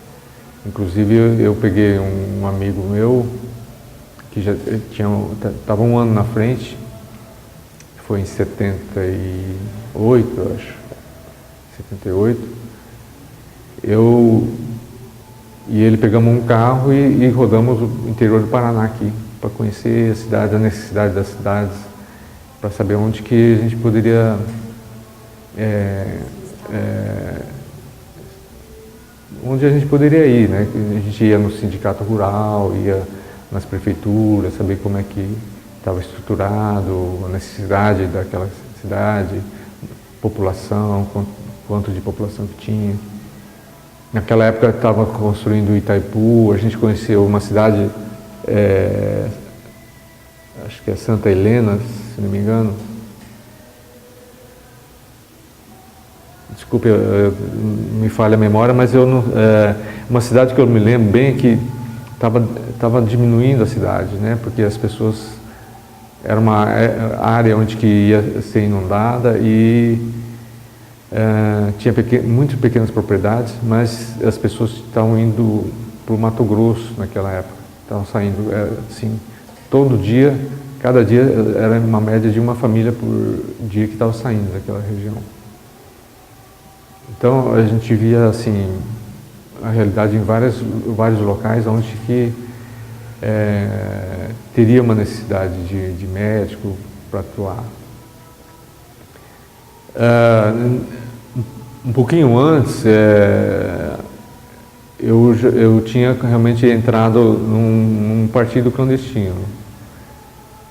A: Inclusive eu peguei um amigo meu que já estava um ano na frente, foi em 78, eu acho, 78. E ele pegamos um carro e rodamos o interior do Paraná aqui, para conhecer a cidade, a necessidade das cidades, para saber onde que a gente poderia onde a gente poderia ir, né? A gente ia no sindicato rural, ia nas prefeituras, saber como é que estava estruturado, a necessidade daquela cidade, população, quanto de população que tinha. Naquela época estava construindo Itaipu, a gente conheceu uma cidade, acho que é Santa Helena, se não me engano. Desculpe, me falha a memória, mas uma cidade que eu me lembro bem que estava diminuindo a cidade, né? Porque as pessoas, era uma área onde que ia ser inundada e tinha muito pequenas propriedades, mas as pessoas estavam indo para o Mato Grosso naquela época, estavam saindo assim, todo dia, cada dia era uma média de uma família por dia que estava saindo daquela região. Então a gente via assim a realidade em vários locais onde que teria uma necessidade de médico para atuar. Um pouquinho antes eu tinha realmente entrado num partido clandestino,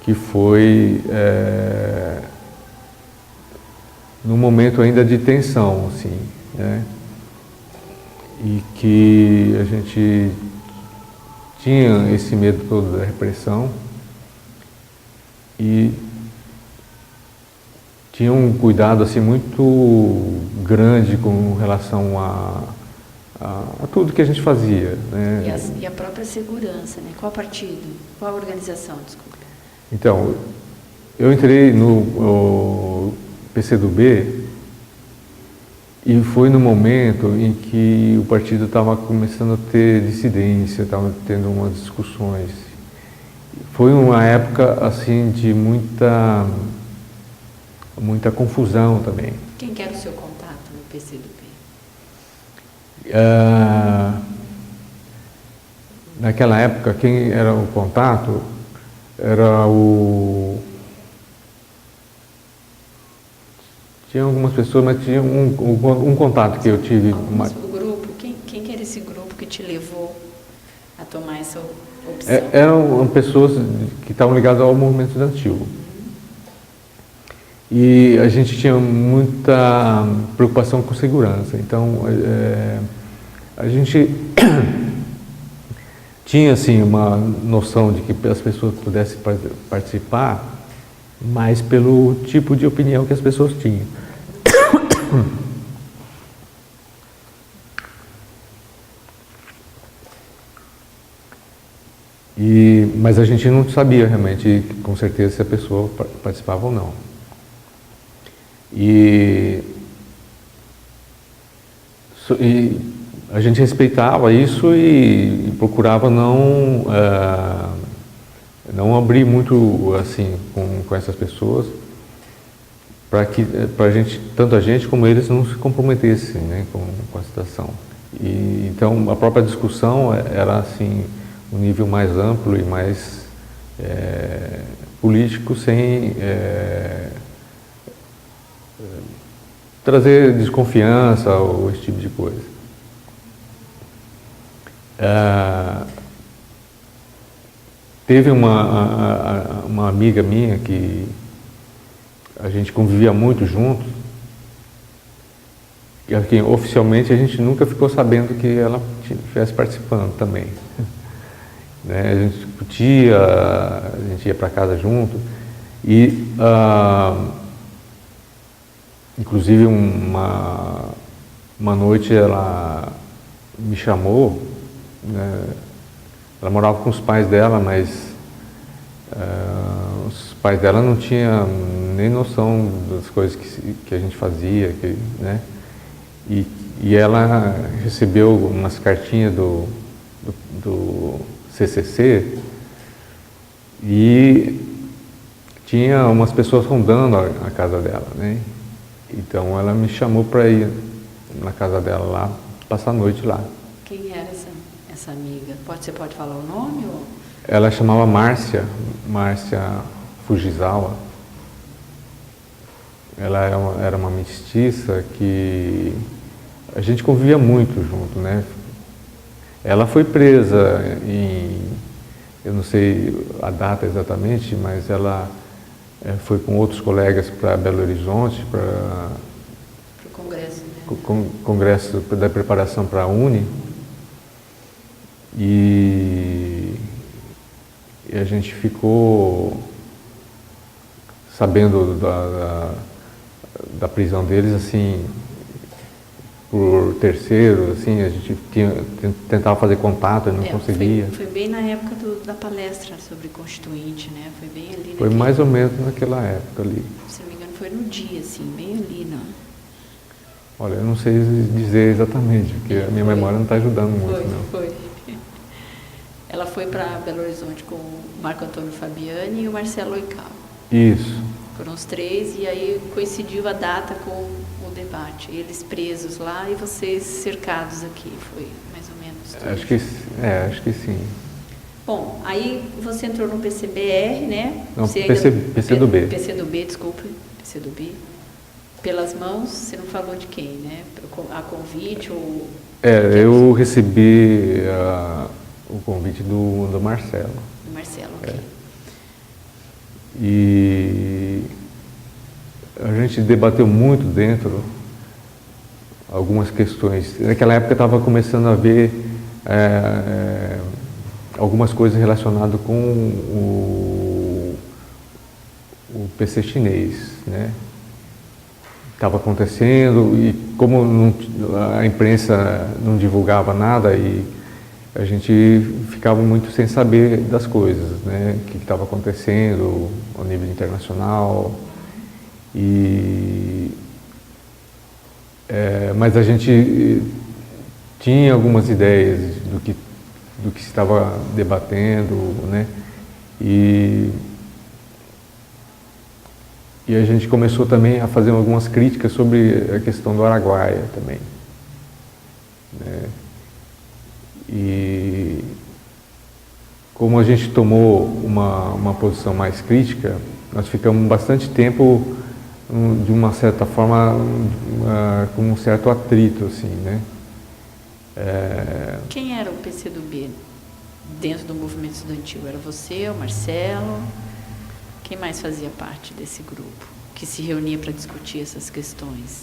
A: que foi num momento ainda de tensão, assim, né? E que a gente tinha esse medo todo da repressão e tinha um cuidado assim muito grande com relação a tudo que a gente fazia, né?
B: E a própria segurança, né? Qual partido? Qual organização, desculpa?
A: Então, eu entrei no PCdoB e foi no momento em que o partido estava começando a ter dissidência, estava tendo umas discussões. Foi uma época assim de muita confusão também.
B: Quem que era o seu contato no PCdoB?
A: Naquela época, quem era o contato era Tinha algumas pessoas, mas tinha um contato que eu tive.
B: O grupo, quem que era esse grupo que te levou a tomar essa opção?
A: Eram pessoas que estavam ligadas ao movimento estudantil. E a gente tinha muita preocupação com segurança. Então, a gente tinha assim uma noção de que as pessoas pudessem participar, mas pelo tipo de opinião que as pessoas tinham. Mas a gente não sabia realmente, com certeza, se a pessoa participava ou não. E a gente respeitava isso e procurava não abrir muito assim com essas pessoas, para que tanto a gente como eles não se comprometessem, né, com a situação. E então a própria discussão era assim um nível mais amplo e mais político, sem trazer desconfiança ou esse tipo de coisa. Teve uma amiga minha que a gente convivia muito juntos, e aqui, oficialmente a gente nunca ficou sabendo que ela estivesse participando também. Né? A gente discutia, a gente ia para casa junto, e inclusive uma noite ela me chamou, né? Ela morava com os pais dela, mas os pais dela não tinham nem noção das coisas que a gente fazia, né? E ela recebeu umas cartinhas do CCC e tinha umas pessoas rondando a casa dela, né? Então ela me chamou para ir na casa dela lá, passar a noite lá.
B: Quem era essa amiga? Você pode falar o nome? Ou?
A: Ela chamava Márcia Fujisawa. Ela era uma mestiça que a gente convivia muito junto, né? Ela foi presa eu não sei a data exatamente, mas ela foi com outros colegas para Belo Horizonte, para
B: o congresso, né?
A: Congresso da preparação para a Uni, e a gente ficou sabendo da prisão deles assim por terceiros, assim, a gente tentava fazer contato e não conseguia.
B: Foi bem na época da palestra sobre Constituinte, né? Foi bem ali.
A: Foi mais ou menos naquela época ali.
B: Se não me engano, foi no dia, assim, bem ali, não?
A: Olha, eu não sei dizer exatamente, porque a minha memória não está ajudando muito, não.
B: Foi. Ela foi para Belo Horizonte com o Marco Antônio Fabiani e o Marcelo Oikawa.
A: Isso.
B: Foram os três, e aí coincidiu a data com o debate. Eles presos lá e vocês cercados aqui. Foi mais ou menos.
A: Acho que sim.
B: Bom, aí você entrou no PCBR, né?
A: Não, PCdoB.
B: PCdoB, desculpe. PCdoB. Pelas mãos, você não falou de quem, né? A convite ou...
A: eu recebi o convite do Marcelo.
B: Do Marcelo, ok.
A: E a gente debateu muito dentro algumas questões. Naquela época estava começando a ver algumas coisas relacionadas com o PC chinês, né? Estava acontecendo, e como a imprensa não divulgava nada, e a gente ficava muito sem saber das coisas, né? O que estava acontecendo ao nível internacional. Mas a gente tinha algumas ideias do que se estava debatendo, né? E a gente começou também a fazer algumas críticas sobre a questão do Araguaia também, né? E como a gente tomou uma posição mais crítica, nós ficamos bastante tempo de uma certa forma, com um certo atrito, assim, né?
B: Quem era o PCdoB dentro do movimento estudantil? Era você, o Marcelo? Quem mais fazia parte desse grupo que se reunia para discutir essas questões?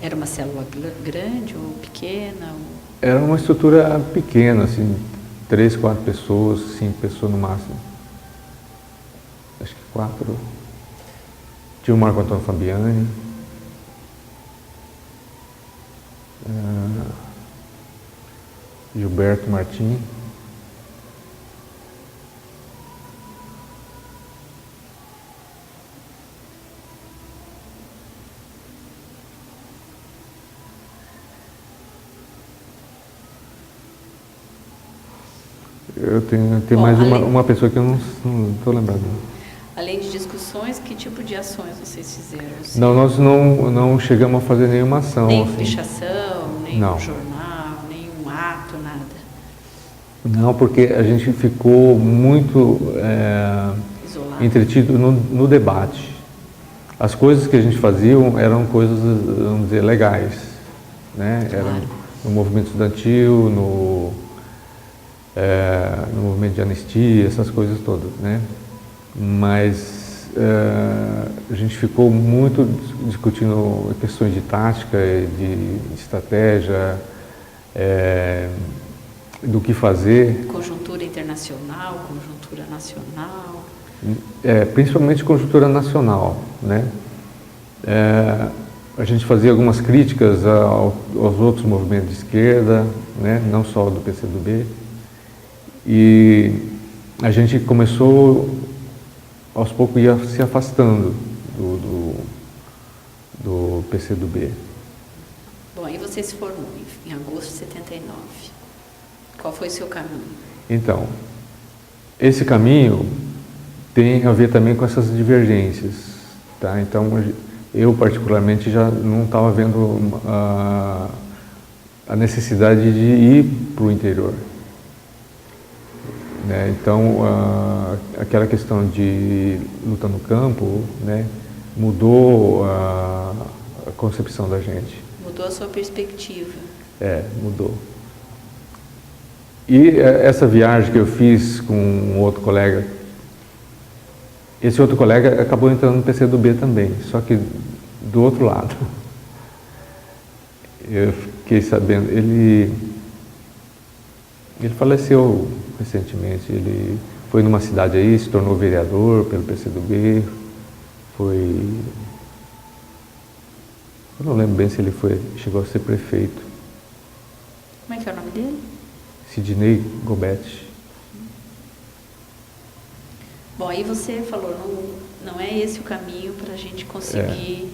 B: Era uma célula grande ou pequena?
A: Era uma estrutura pequena, assim, 3, 4 pessoas, 5 pessoas no máximo. Acho que 4. Tinha o Marco Antônio Fabiani. Gilberto Martim. Eu tenho
B: Bom,
A: mais uma pessoa que eu não estou lembrado.
B: Além de discussões, que tipo de ações vocês fizeram? Assim?
A: Não, nós não chegamos a fazer nenhuma ação.
B: Nem
A: assim.
B: pichação, nem
A: Não.
B: um jornal, nem um ato, nada?
A: Não, porque a gente ficou muito
B: Isolado.
A: entretido no debate. As coisas que a gente fazia eram coisas, vamos dizer, legais, né?
B: Claro.
A: Eram no movimento estudantil, no movimento de anistia, essas coisas todas, né? Mas a gente ficou muito discutindo questões de tática, de estratégia, do que fazer.
B: Conjuntura internacional, conjuntura nacional.
A: Principalmente conjuntura nacional, né? A gente fazia algumas críticas aos outros movimentos de esquerda, né? Não só do PCdoB. E a gente começou, aos poucos, ia se afastando do PCdoB.
B: Bom, aí você se formou em agosto de 79. Qual foi o seu caminho?
A: Então, esse caminho tem a ver também com essas divergências, tá? Então, eu particularmente já não estava vendo a necessidade de ir para o interior. Né? Então, aquela questão de luta no campo, né, mudou a concepção da gente.
B: Mudou a sua perspectiva.
A: Mudou. E essa viagem que eu fiz com um outro colega, esse outro colega acabou entrando no PCdoB também, só que do outro lado. Eu fiquei sabendo, ele faleceu recentemente, ele foi numa cidade aí, se tornou vereador pelo PCdoB, eu não lembro bem se ele chegou a ser prefeito.
B: Como é que é o nome dele?
A: Sidney Gobetti.
B: Bom, aí você falou, não é esse o caminho para a gente conseguir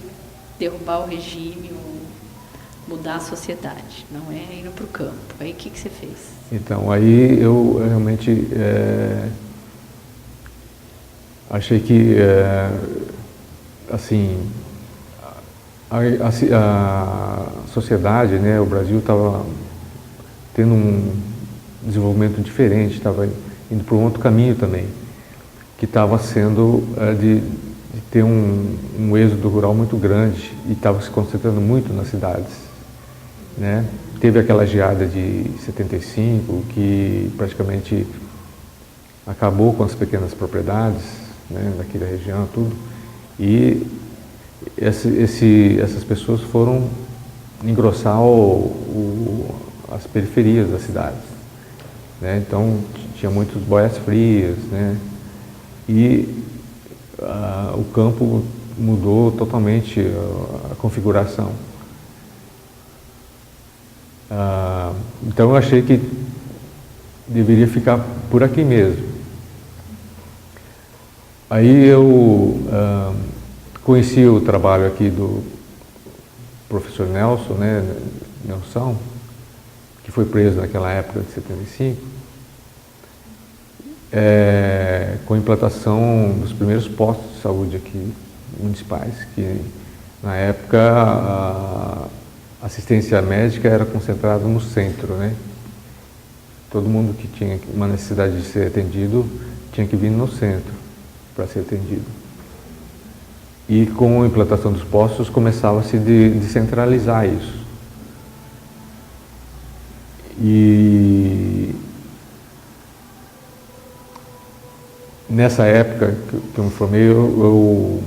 B: derrubar o regime ou mudar a sociedade, não é indo para o campo. Aí o que você fez?
A: Então, aí eu realmente achei que, assim, a sociedade, né, o Brasil estava tendo um desenvolvimento diferente, estava indo para um outro caminho também, que estava sendo de ter um êxodo rural muito grande e estava se concentrando muito nas cidades, né? Teve aquela geada de 75 que praticamente acabou com as pequenas propriedades, né, daquela região, tudo, e essas pessoas foram engrossar as periferias das cidades, né? Então tinha muitos boias frias, né? E o campo mudou totalmente a configuração. Então eu achei que deveria ficar por aqui mesmo. Aí eu conheci o trabalho aqui do professor Nelson, né, Nelson, que foi preso naquela época de 75, com a implantação dos primeiros postos de saúde aqui, municipais, que na época a assistência médica era concentrada no centro, né? Todo mundo que tinha uma necessidade de ser atendido tinha que vir no centro. para ser atendido. E com a implantação dos postos começava-se a descentralizar isso. E nessa época que eu me formei, eu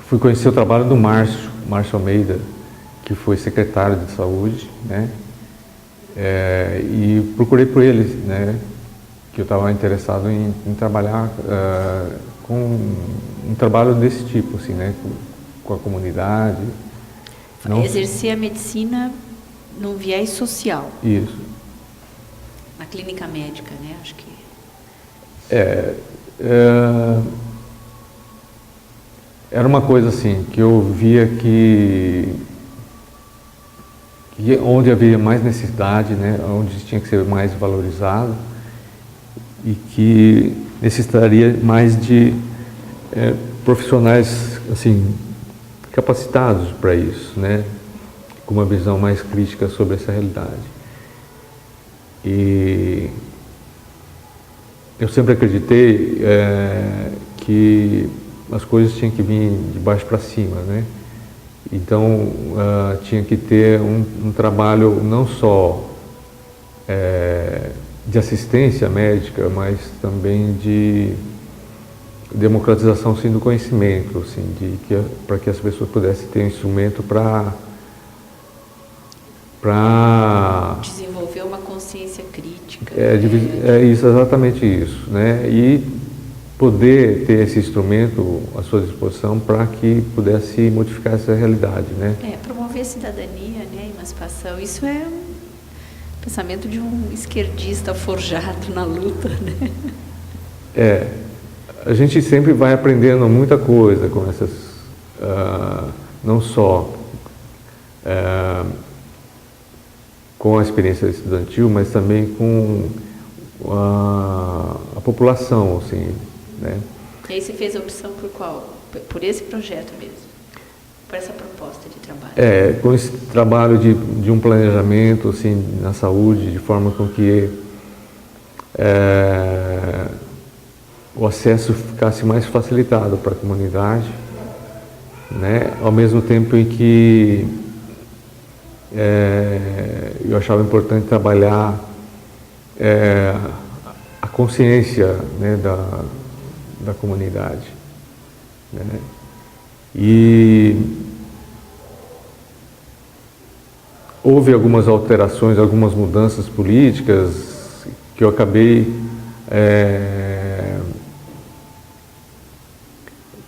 A: fui conhecer o trabalho do Márcio Almeida, que foi secretário de saúde, né? E procurei por ele, né? Que eu estava interessado em trabalhar com um trabalho desse tipo, assim, né? Com a comunidade. Não...
B: Exercer a medicina num viés social.
A: Isso.
B: Na clínica médica, né? Acho que...
A: Era uma coisa assim, que eu via que onde havia mais necessidade, né, onde tinha que ser mais valorizado e que necessitaria mais de profissionais assim, capacitados para isso, né, com uma visão mais crítica sobre essa realidade. E eu sempre acreditei que as coisas tinham que vir de baixo para cima, né? Então, tinha que ter um trabalho não só de assistência médica, mas também de democratização sim, do conhecimento, assim, para que as pessoas pudessem ter um instrumento para
B: desenvolver uma consciência crítica.
A: Isso, exatamente isso, né? E poder ter esse instrumento à sua disposição para que pudesse modificar essa realidade, né?
B: Promover a cidadania, né, a emancipação, isso é um pensamento de um esquerdista forjado na luta, né?
A: A gente sempre vai aprendendo muita coisa com essas, não só com a experiência estudantil, mas também com a população, assim, né?
B: E aí você fez a opção por qual? Por esse projeto mesmo? Por essa proposta de trabalho?
A: Com esse trabalho de um planejamento, assim, na saúde, de forma com que o acesso ficasse mais facilitado para a comunidade, né? Ao mesmo tempo em que eu achava importante trabalhar a consciência, né, da comunidade, né? E houve algumas alterações, algumas mudanças políticas que eu acabei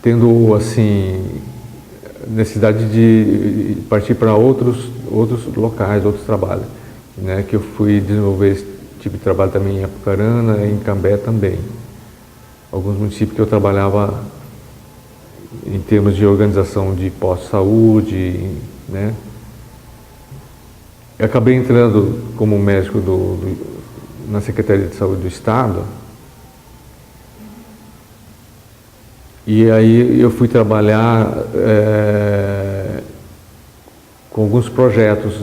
A: tendo assim necessidade de partir para outros locais, outros trabalhos, né? Que eu fui desenvolver esse tipo de trabalho também em Apucarana e em Cambé também. Alguns municípios que eu trabalhava em termos de organização de postos de saúde, né? Eu acabei entrando como médico na Secretaria de Saúde do Estado, e aí eu fui trabalhar com alguns projetos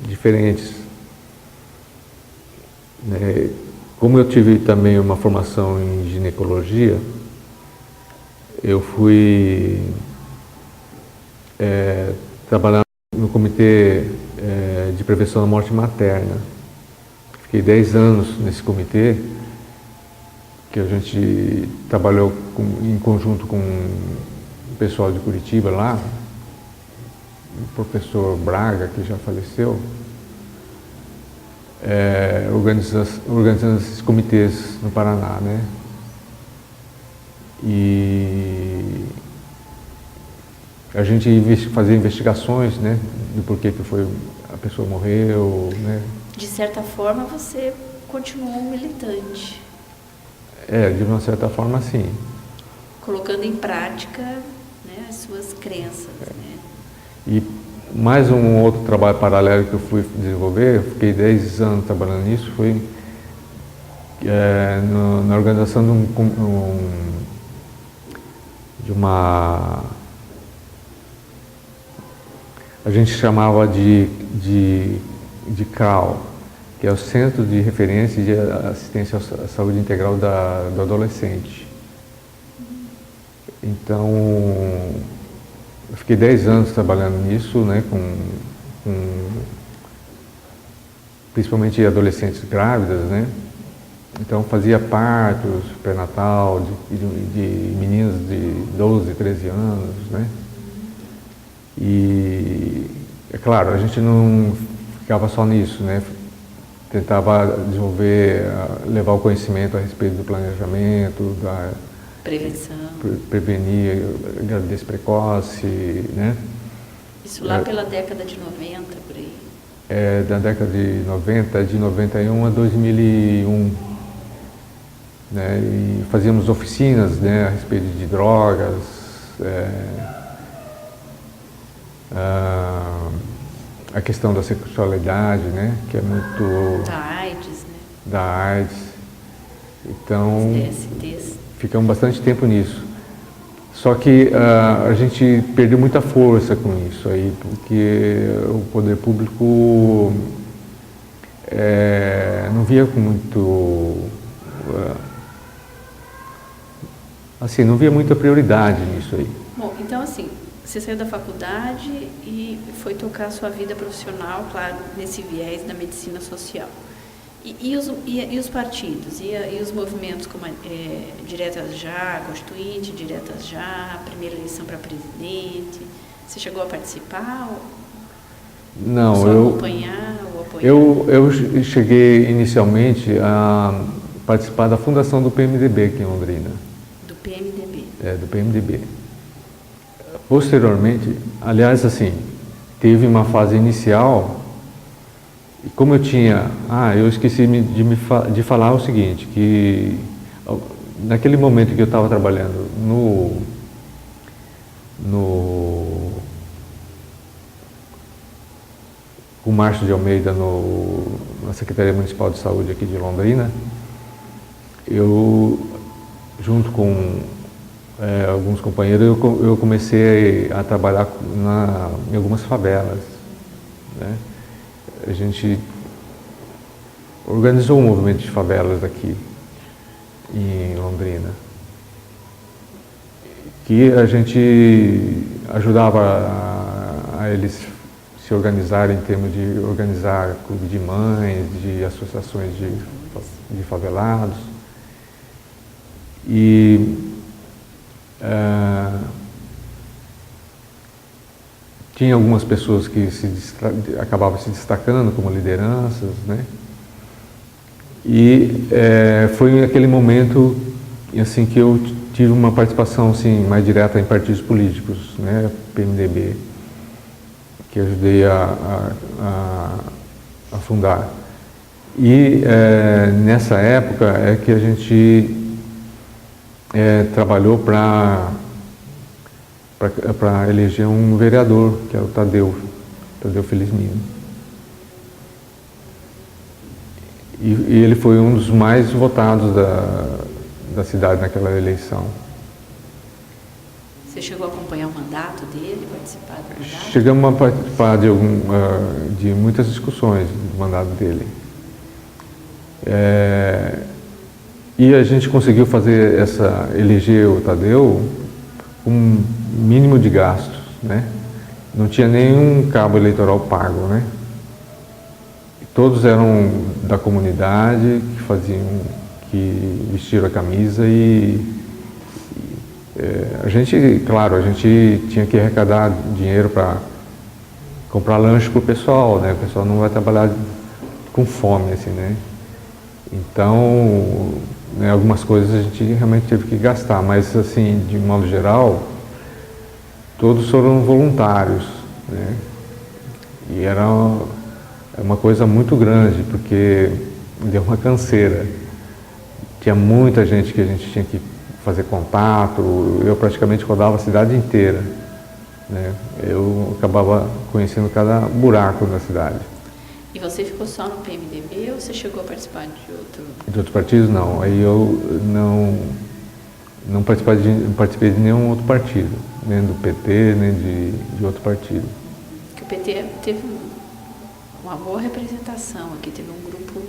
A: diferentes, né? Como eu tive também uma formação em ginecologia, eu fui trabalhar no Comitê de Prevenção da Morte Materna. Fiquei 10 anos nesse comitê, que a gente trabalhou em conjunto com o pessoal de Curitiba lá, o professor Braga, que já faleceu, organizando esses comitês no Paraná, né? E a gente fazia investigações, né, do porquê que a pessoa morreu, né?
B: De certa forma, você continuou um militante.
A: De uma certa forma, sim.
B: Colocando em prática, né, as suas crenças, né?
A: E mais um outro trabalho paralelo que eu fui desenvolver, eu fiquei 10 anos trabalhando nisso, foi na organização de uma a gente chamava de CRAU, que é o Centro de Referência de Assistência à Saúde Integral do Adolescente. Então, eu fiquei 10 anos trabalhando nisso, né, principalmente adolescentes grávidas, né? Então fazia partos, pré-natal, de meninas de 12, 13 anos, né? E, é claro, a gente não ficava só nisso, né? Tentava desenvolver, levar o conhecimento a respeito do planejamento, da
B: Prevenção.
A: Prevenir gravidez precoce, né?
B: Isso lá pela década de 90, por aí.
A: Da década de 90, de 91 a 2001. Né? E fazíamos oficinas, né, a respeito de drogas, a questão da sexualidade, né, que é muito...
B: Da AIDS, né?
A: Da AIDS. Então,
B: DSTs.
A: ficamos bastante tempo nisso. Só que a gente perdeu muita força com isso aí, porque o poder público não via com muito... assim, não via muita prioridade nisso aí.
B: Bom, então assim, você saiu da faculdade e foi tocar a sua vida profissional, claro, nesse viés da medicina social. E os partidos? E os movimentos como Diretas Já, Constituinte, Diretas Já, primeira eleição para presidente? Você chegou a participar?
A: Não,
B: só acompanhar ou apoiar?
A: Eu cheguei inicialmente a participar da fundação do PMDB aqui em Londrina.
B: Do PMDB?
A: Do PMDB. Posteriormente, aliás, assim, teve uma fase inicial, e como eu tinha... eu esqueci de falar o seguinte, que naquele momento que eu estava trabalhando com o Márcio de Almeida na Secretaria Municipal de Saúde aqui de Londrina, eu, junto com alguns companheiros, eu comecei a trabalhar em algumas favelas, né? A gente organizou um movimento de favelas aqui em Londrina, que a gente ajudava a eles se organizarem em termos de organizar clube de mães, de associações de favelados. E tinha algumas pessoas que acabavam se destacando como lideranças, né? E foi naquele momento assim, que eu tive uma participação assim, mais direta em partidos políticos, né? PMDB, que ajudei a fundar. E nessa época é que a gente trabalhou para eleger um vereador, que era o Tadeu Felizmino. E ele foi um dos mais votados da cidade naquela eleição.
B: Você chegou a acompanhar o mandato dele, participar do mandato?
A: Chegamos a participar de muitas discussões do mandato dele. E a gente conseguiu eleger o Tadeu com um mínimo de gastos, né? Não tinha nenhum cabo eleitoral pago, né? Todos eram da comunidade, que vestiram a camisa a gente, claro, a gente tinha que arrecadar dinheiro para comprar lanche para o pessoal, né? O pessoal não vai trabalhar com fome, assim, né? Então, né, algumas coisas a gente realmente teve que gastar, mas assim, de modo geral, todos foram voluntários, né? E era uma coisa muito grande, porque deu uma canseira. Tinha muita gente que a gente tinha que fazer contato, eu praticamente rodava a cidade inteira, né? Eu acabava conhecendo cada buraco da cidade.
B: E você ficou só no PMDB ou você chegou a participar de outro?
A: De outros partidos, não. Aí eu não participei de nenhum outro partido, nem do PT, nem de outro partido.
B: Porque o o PT teve uma boa representação aqui, teve um grupo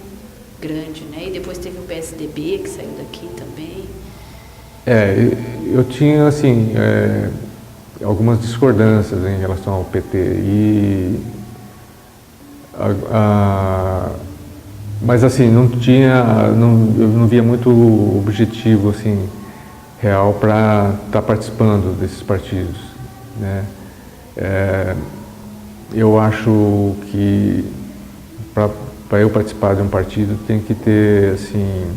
B: grande, né? E depois teve o PSDB, que saiu daqui também.
A: Eu tinha, assim, algumas discordâncias em relação ao PT. Mas, assim, eu não via muito objetivo, assim, real para estar participando desses partidos, né? Eu acho que para eu participar de um partido tem que ter, assim,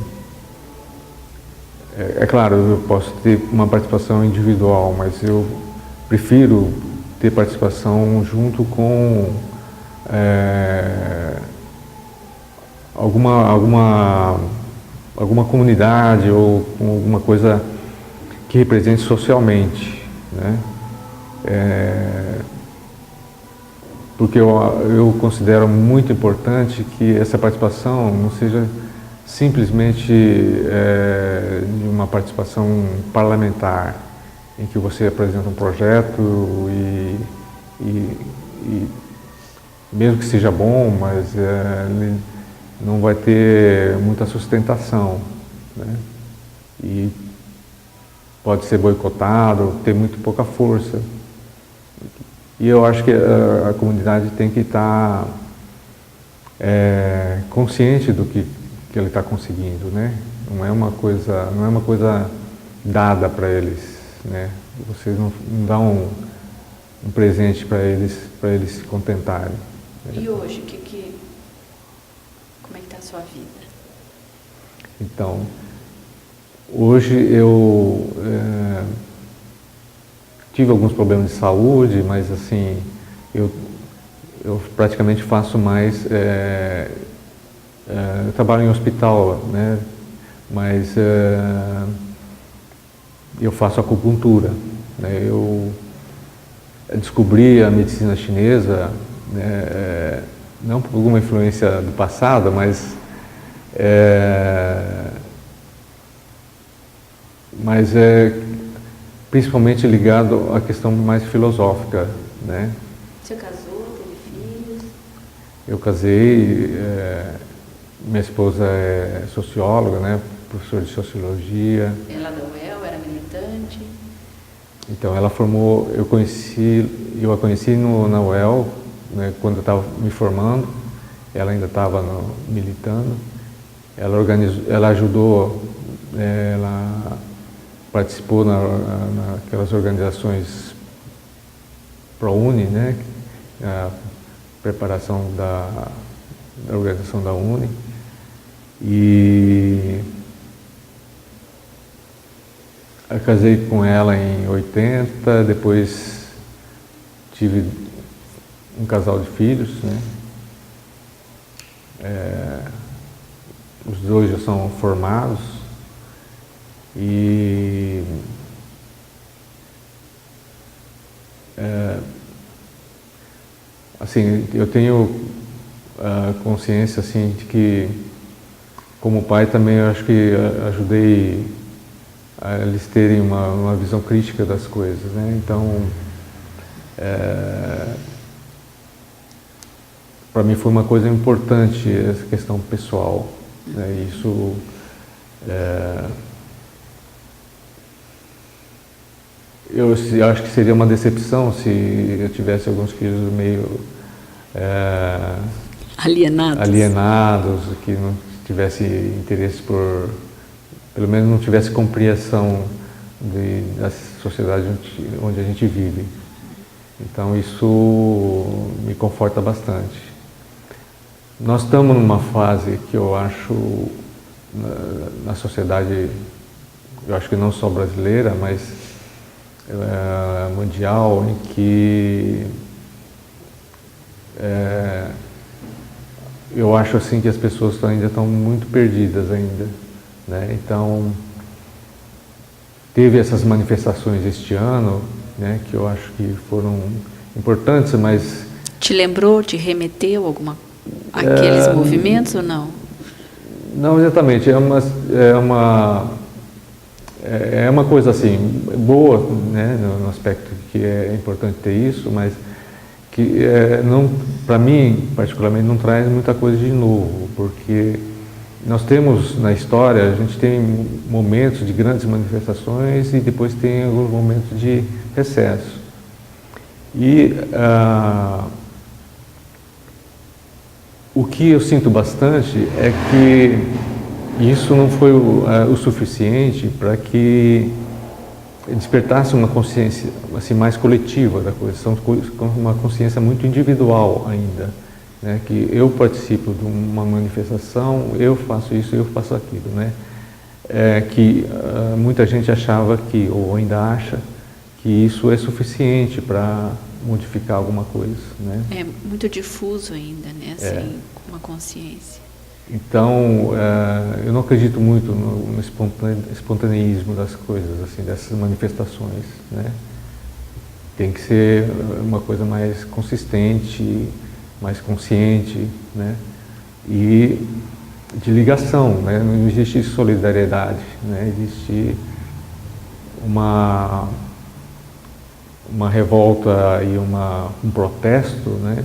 A: claro, eu posso ter uma participação individual, mas eu prefiro ter participação junto com alguma comunidade ou com alguma coisa que represente socialmente, né? Porque eu considero muito importante que essa participação não seja simplesmente de uma participação parlamentar, em que você apresenta um projeto e mesmo que seja bom, mas ele não vai ter muita sustentação, né? E pode ser boicotado, ter muito pouca força. E eu acho que a comunidade tem que estar consciente do que ele está conseguindo, né? Não é uma coisa dada para eles, né? Vocês não dão um presente para eles se contentarem.
B: E hoje, como é que está a sua vida?
A: Então, hoje eu tive alguns problemas de saúde, mas assim, eu praticamente faço mais, eu trabalho em hospital, né? Mas eu faço acupuntura, né? Eu descobri a medicina chinesa, né? Não por alguma influência do passado, mas principalmente ligado à questão mais filosófica, né?
B: Você casou, teve filhos?
A: Eu casei, minha esposa é socióloga, né? Professora de sociologia.
B: Ela da UEL, era militante?
A: Então ela formou, eu a conheci na UEL, né, quando eu estava me formando, ela ainda estava militando. Ela ajudou, ela participou naquelas organizações ProUni, né? A preparação da organização da UNE. E eu casei com ela em 80, depois tive um casal de filhos, né? Os dois já são formados e assim, eu tenho consciência assim de que como pai também eu acho que ajudei a eles terem uma visão crítica das coisas, né? Então para mim foi uma coisa importante essa questão pessoal, né? Isso eu acho que seria uma decepção se eu tivesse alguns filhos meio alienados, que não tivesse interesse pelo menos não tivesse compreensão da sociedade onde a gente vive. Então isso me conforta bastante. Nós estamos numa fase que eu acho na sociedade, eu acho que não só brasileira, mas mundial, em que eu acho assim que as pessoas ainda estão muito perdidas ainda, né? Então teve essas manifestações este ano, né, que eu acho que foram importantes, mas
B: te lembrou, te remeteu àqueles movimentos ou não?
A: Não exatamente, é uma coisa assim boa, né, no aspecto que é importante ter isso, mas que para mim, particularmente, não traz muita coisa de novo, porque nós temos na história, a gente tem momentos de grandes manifestações e depois tem alguns momentos de recesso. E o que eu sinto bastante é que isso não foi o suficiente para que despertasse uma consciência assim, mais coletiva da coisa, uma consciência muito individual ainda, né? Que eu participo de uma manifestação, eu faço isso, eu faço aquilo, né? Que muita gente achava que, ou ainda acha, que isso é suficiente para modificar alguma coisa, né?
B: É muito difuso ainda, né? Assim, uma consciência.
A: Então, eu não acredito muito no espontaneísmo das coisas, assim, dessas manifestações, né? Tem que ser uma coisa mais consistente, mais consciente, né? E de ligação, né? Não existe solidariedade, né? Existe uma revolta e um protesto, né?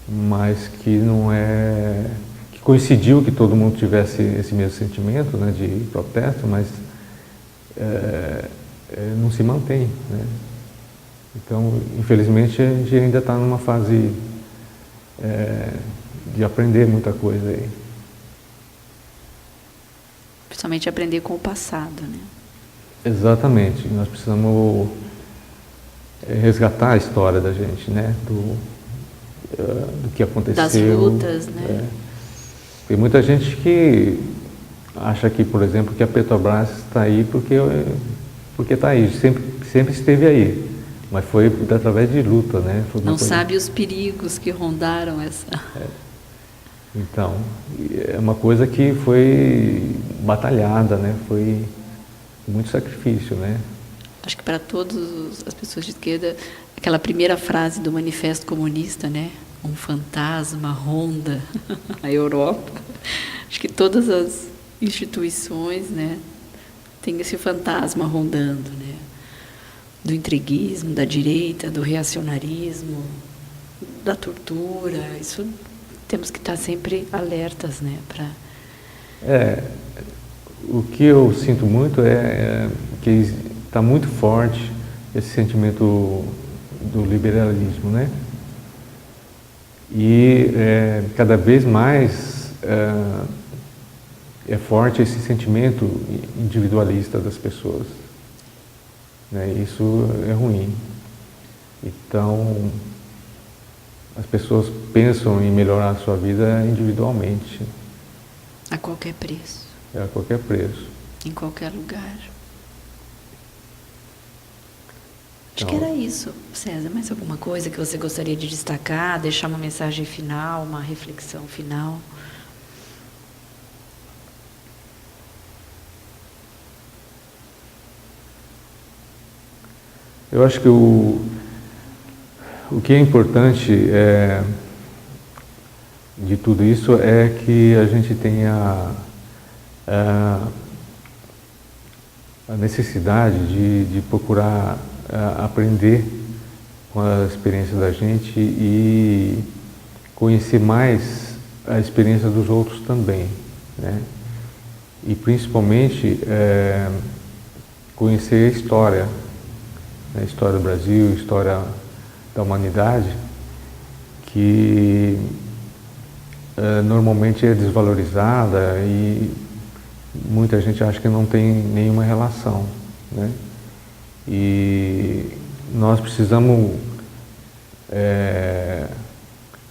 A: Mas que não é... que coincidiu que todo mundo tivesse esse mesmo sentimento, né, de protesto, mas não se mantém, né? Então, infelizmente, a gente ainda está numa fase de aprender muita coisa aí.
B: Principalmente aprender com o passado, né?
A: Exatamente. Nós precisamos resgatar a história da gente, né? Do que aconteceu.
B: Das lutas, né?
A: Tem muita gente que acha que, por exemplo, que a Petrobras está aí porque está aí, sempre esteve aí, mas foi através de luta, né?
B: Não sabe os perigos que rondaram essa...
A: Então, é uma coisa que foi batalhada, né? Foi muito sacrifício, né?
B: Acho que para todas as pessoas de esquerda, aquela primeira frase do Manifesto Comunista, né? Um fantasma ronda a Europa. Acho que todas as instituições, né, têm esse fantasma rondando, né? Do entreguismo, da direita, do reacionarismo, da tortura. Isso temos que estar sempre alertas, né?
A: O que eu sinto muito é que está muito forte esse sentimento do liberalismo, né? E cada vez mais é forte esse sentimento individualista das pessoas, né? Isso é ruim. Então, as pessoas pensam em melhorar a sua vida individualmente.
B: A qualquer preço.
A: A qualquer preço.
B: Em qualquer lugar. Acho
A: Então,
B: que era isso, César. Mais alguma coisa que você gostaria de destacar, deixar uma mensagem final, uma reflexão final?
A: Eu acho que o que é importante de tudo isso é que a gente tenha a necessidade de procurar aprender com a experiência da gente e conhecer mais a experiência dos outros também, né? E principalmente conhecer a história, né? A história do Brasil, a história da humanidade, que normalmente é desvalorizada e muita gente acha que não tem nenhuma relação, né? E nós precisamos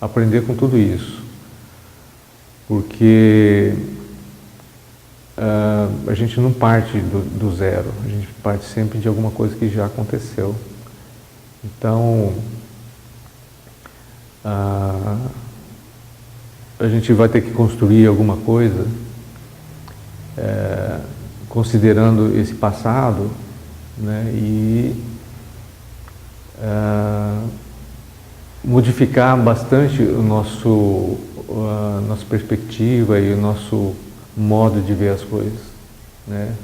A: aprender com tudo isso, porque a gente não parte do zero, a gente parte sempre de alguma coisa que já aconteceu. Então, a gente vai ter que construir alguma coisa considerando esse passado, né, e modificar bastante nossa perspectiva e o nosso modo de ver as coisas, né?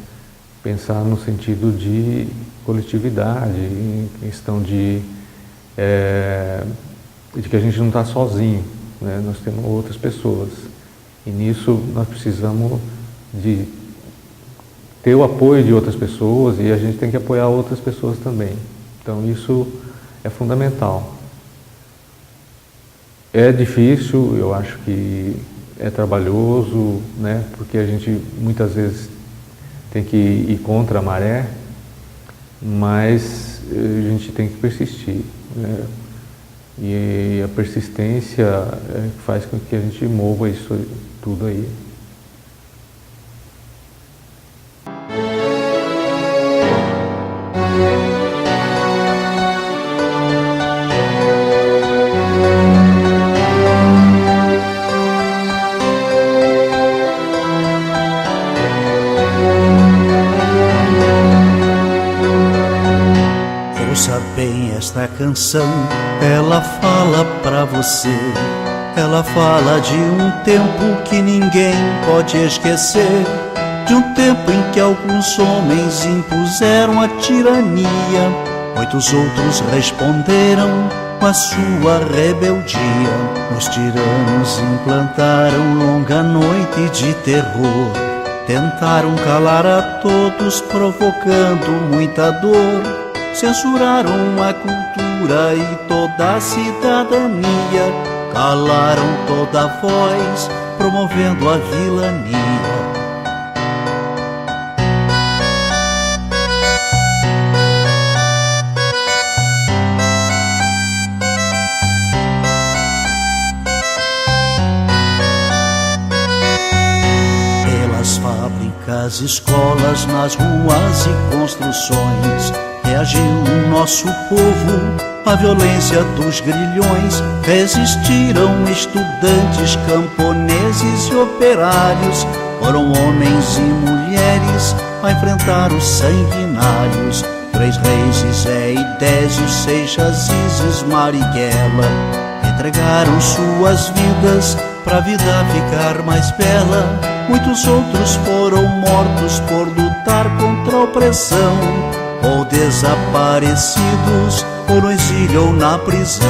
A: Pensar no sentido de coletividade, em questão de de que a gente não está sozinho, né? Nós temos outras pessoas. E nisso nós precisamos de ter o apoio de outras pessoas e a gente tem que apoiar outras pessoas também. Então isso é fundamental. É difícil, eu acho que é trabalhoso, né? Porque a gente muitas vezes tem que ir contra a maré, mas a gente tem que persistir, né? E a persistência faz com que a gente mova isso tudo aí.
C: Ouça bem esta canção, ela fala pra você. Ela fala de um tempo que ninguém pode esquecer, de um tempo em que alguns homens impuseram a tirania, muitos outros responderam com a sua rebeldia. Os tiranos implantaram longa noite de terror, tentaram calar a todos, provocando muita dor. Censuraram a cultura e toda a cidadania, calaram toda a voz, promovendo a vilania. Pelas fábricas, escolas, nas ruas e construções, reagiu o nosso povo à violência dos grilhões. Resistiram estudantes, camponeses e operários, foram homens e mulheres a enfrentar os sanguinários. 3 reis, Zé e Désio, Seixas, Isis, Marighella, entregaram suas vidas pra vida ficar mais bela. Muitos outros foram mortos por lutar contra a opressão, ou desaparecidos, ou no exílio ou na prisão.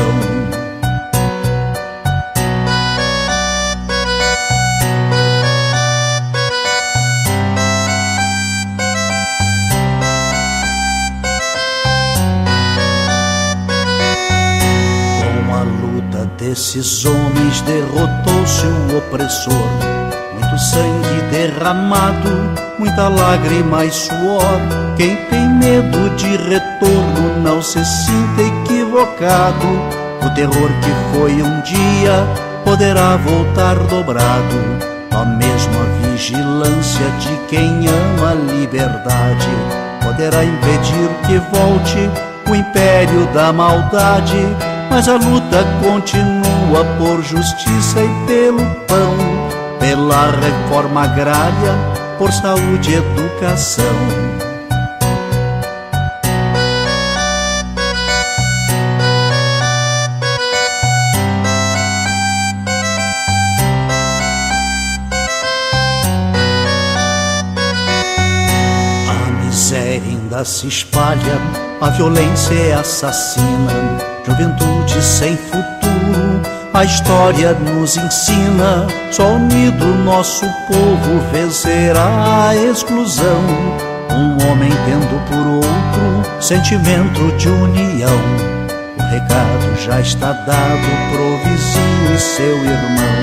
C: Com a luta desses homens derrotou-se o opressor. Muito sangue derramado, muita lágrima e suor. Quem tem medo de retorno não se sinta equivocado. O terror que foi um dia poderá voltar dobrado. A mesma vigilância de quem ama a liberdade poderá impedir que volte o império da maldade. Mas a luta continua por justiça e pelo pão, pela reforma agrária, por saúde e educação. A miséria ainda se espalha, a violência é assassina, juventude sem futuro, a história nos ensina. Só unido nosso povo vencerá a exclusão, um homem tendo por outro sentimento de união. O recado já está dado pro vizinho e seu irmão.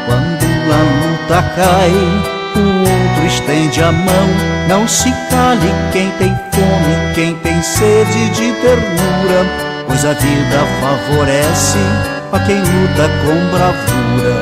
C: Quando a luta cai, o outro estende a mão. Não se cale quem tem fome, quem tem sede de ternura, pois a vida favorece a quem luta com bravura.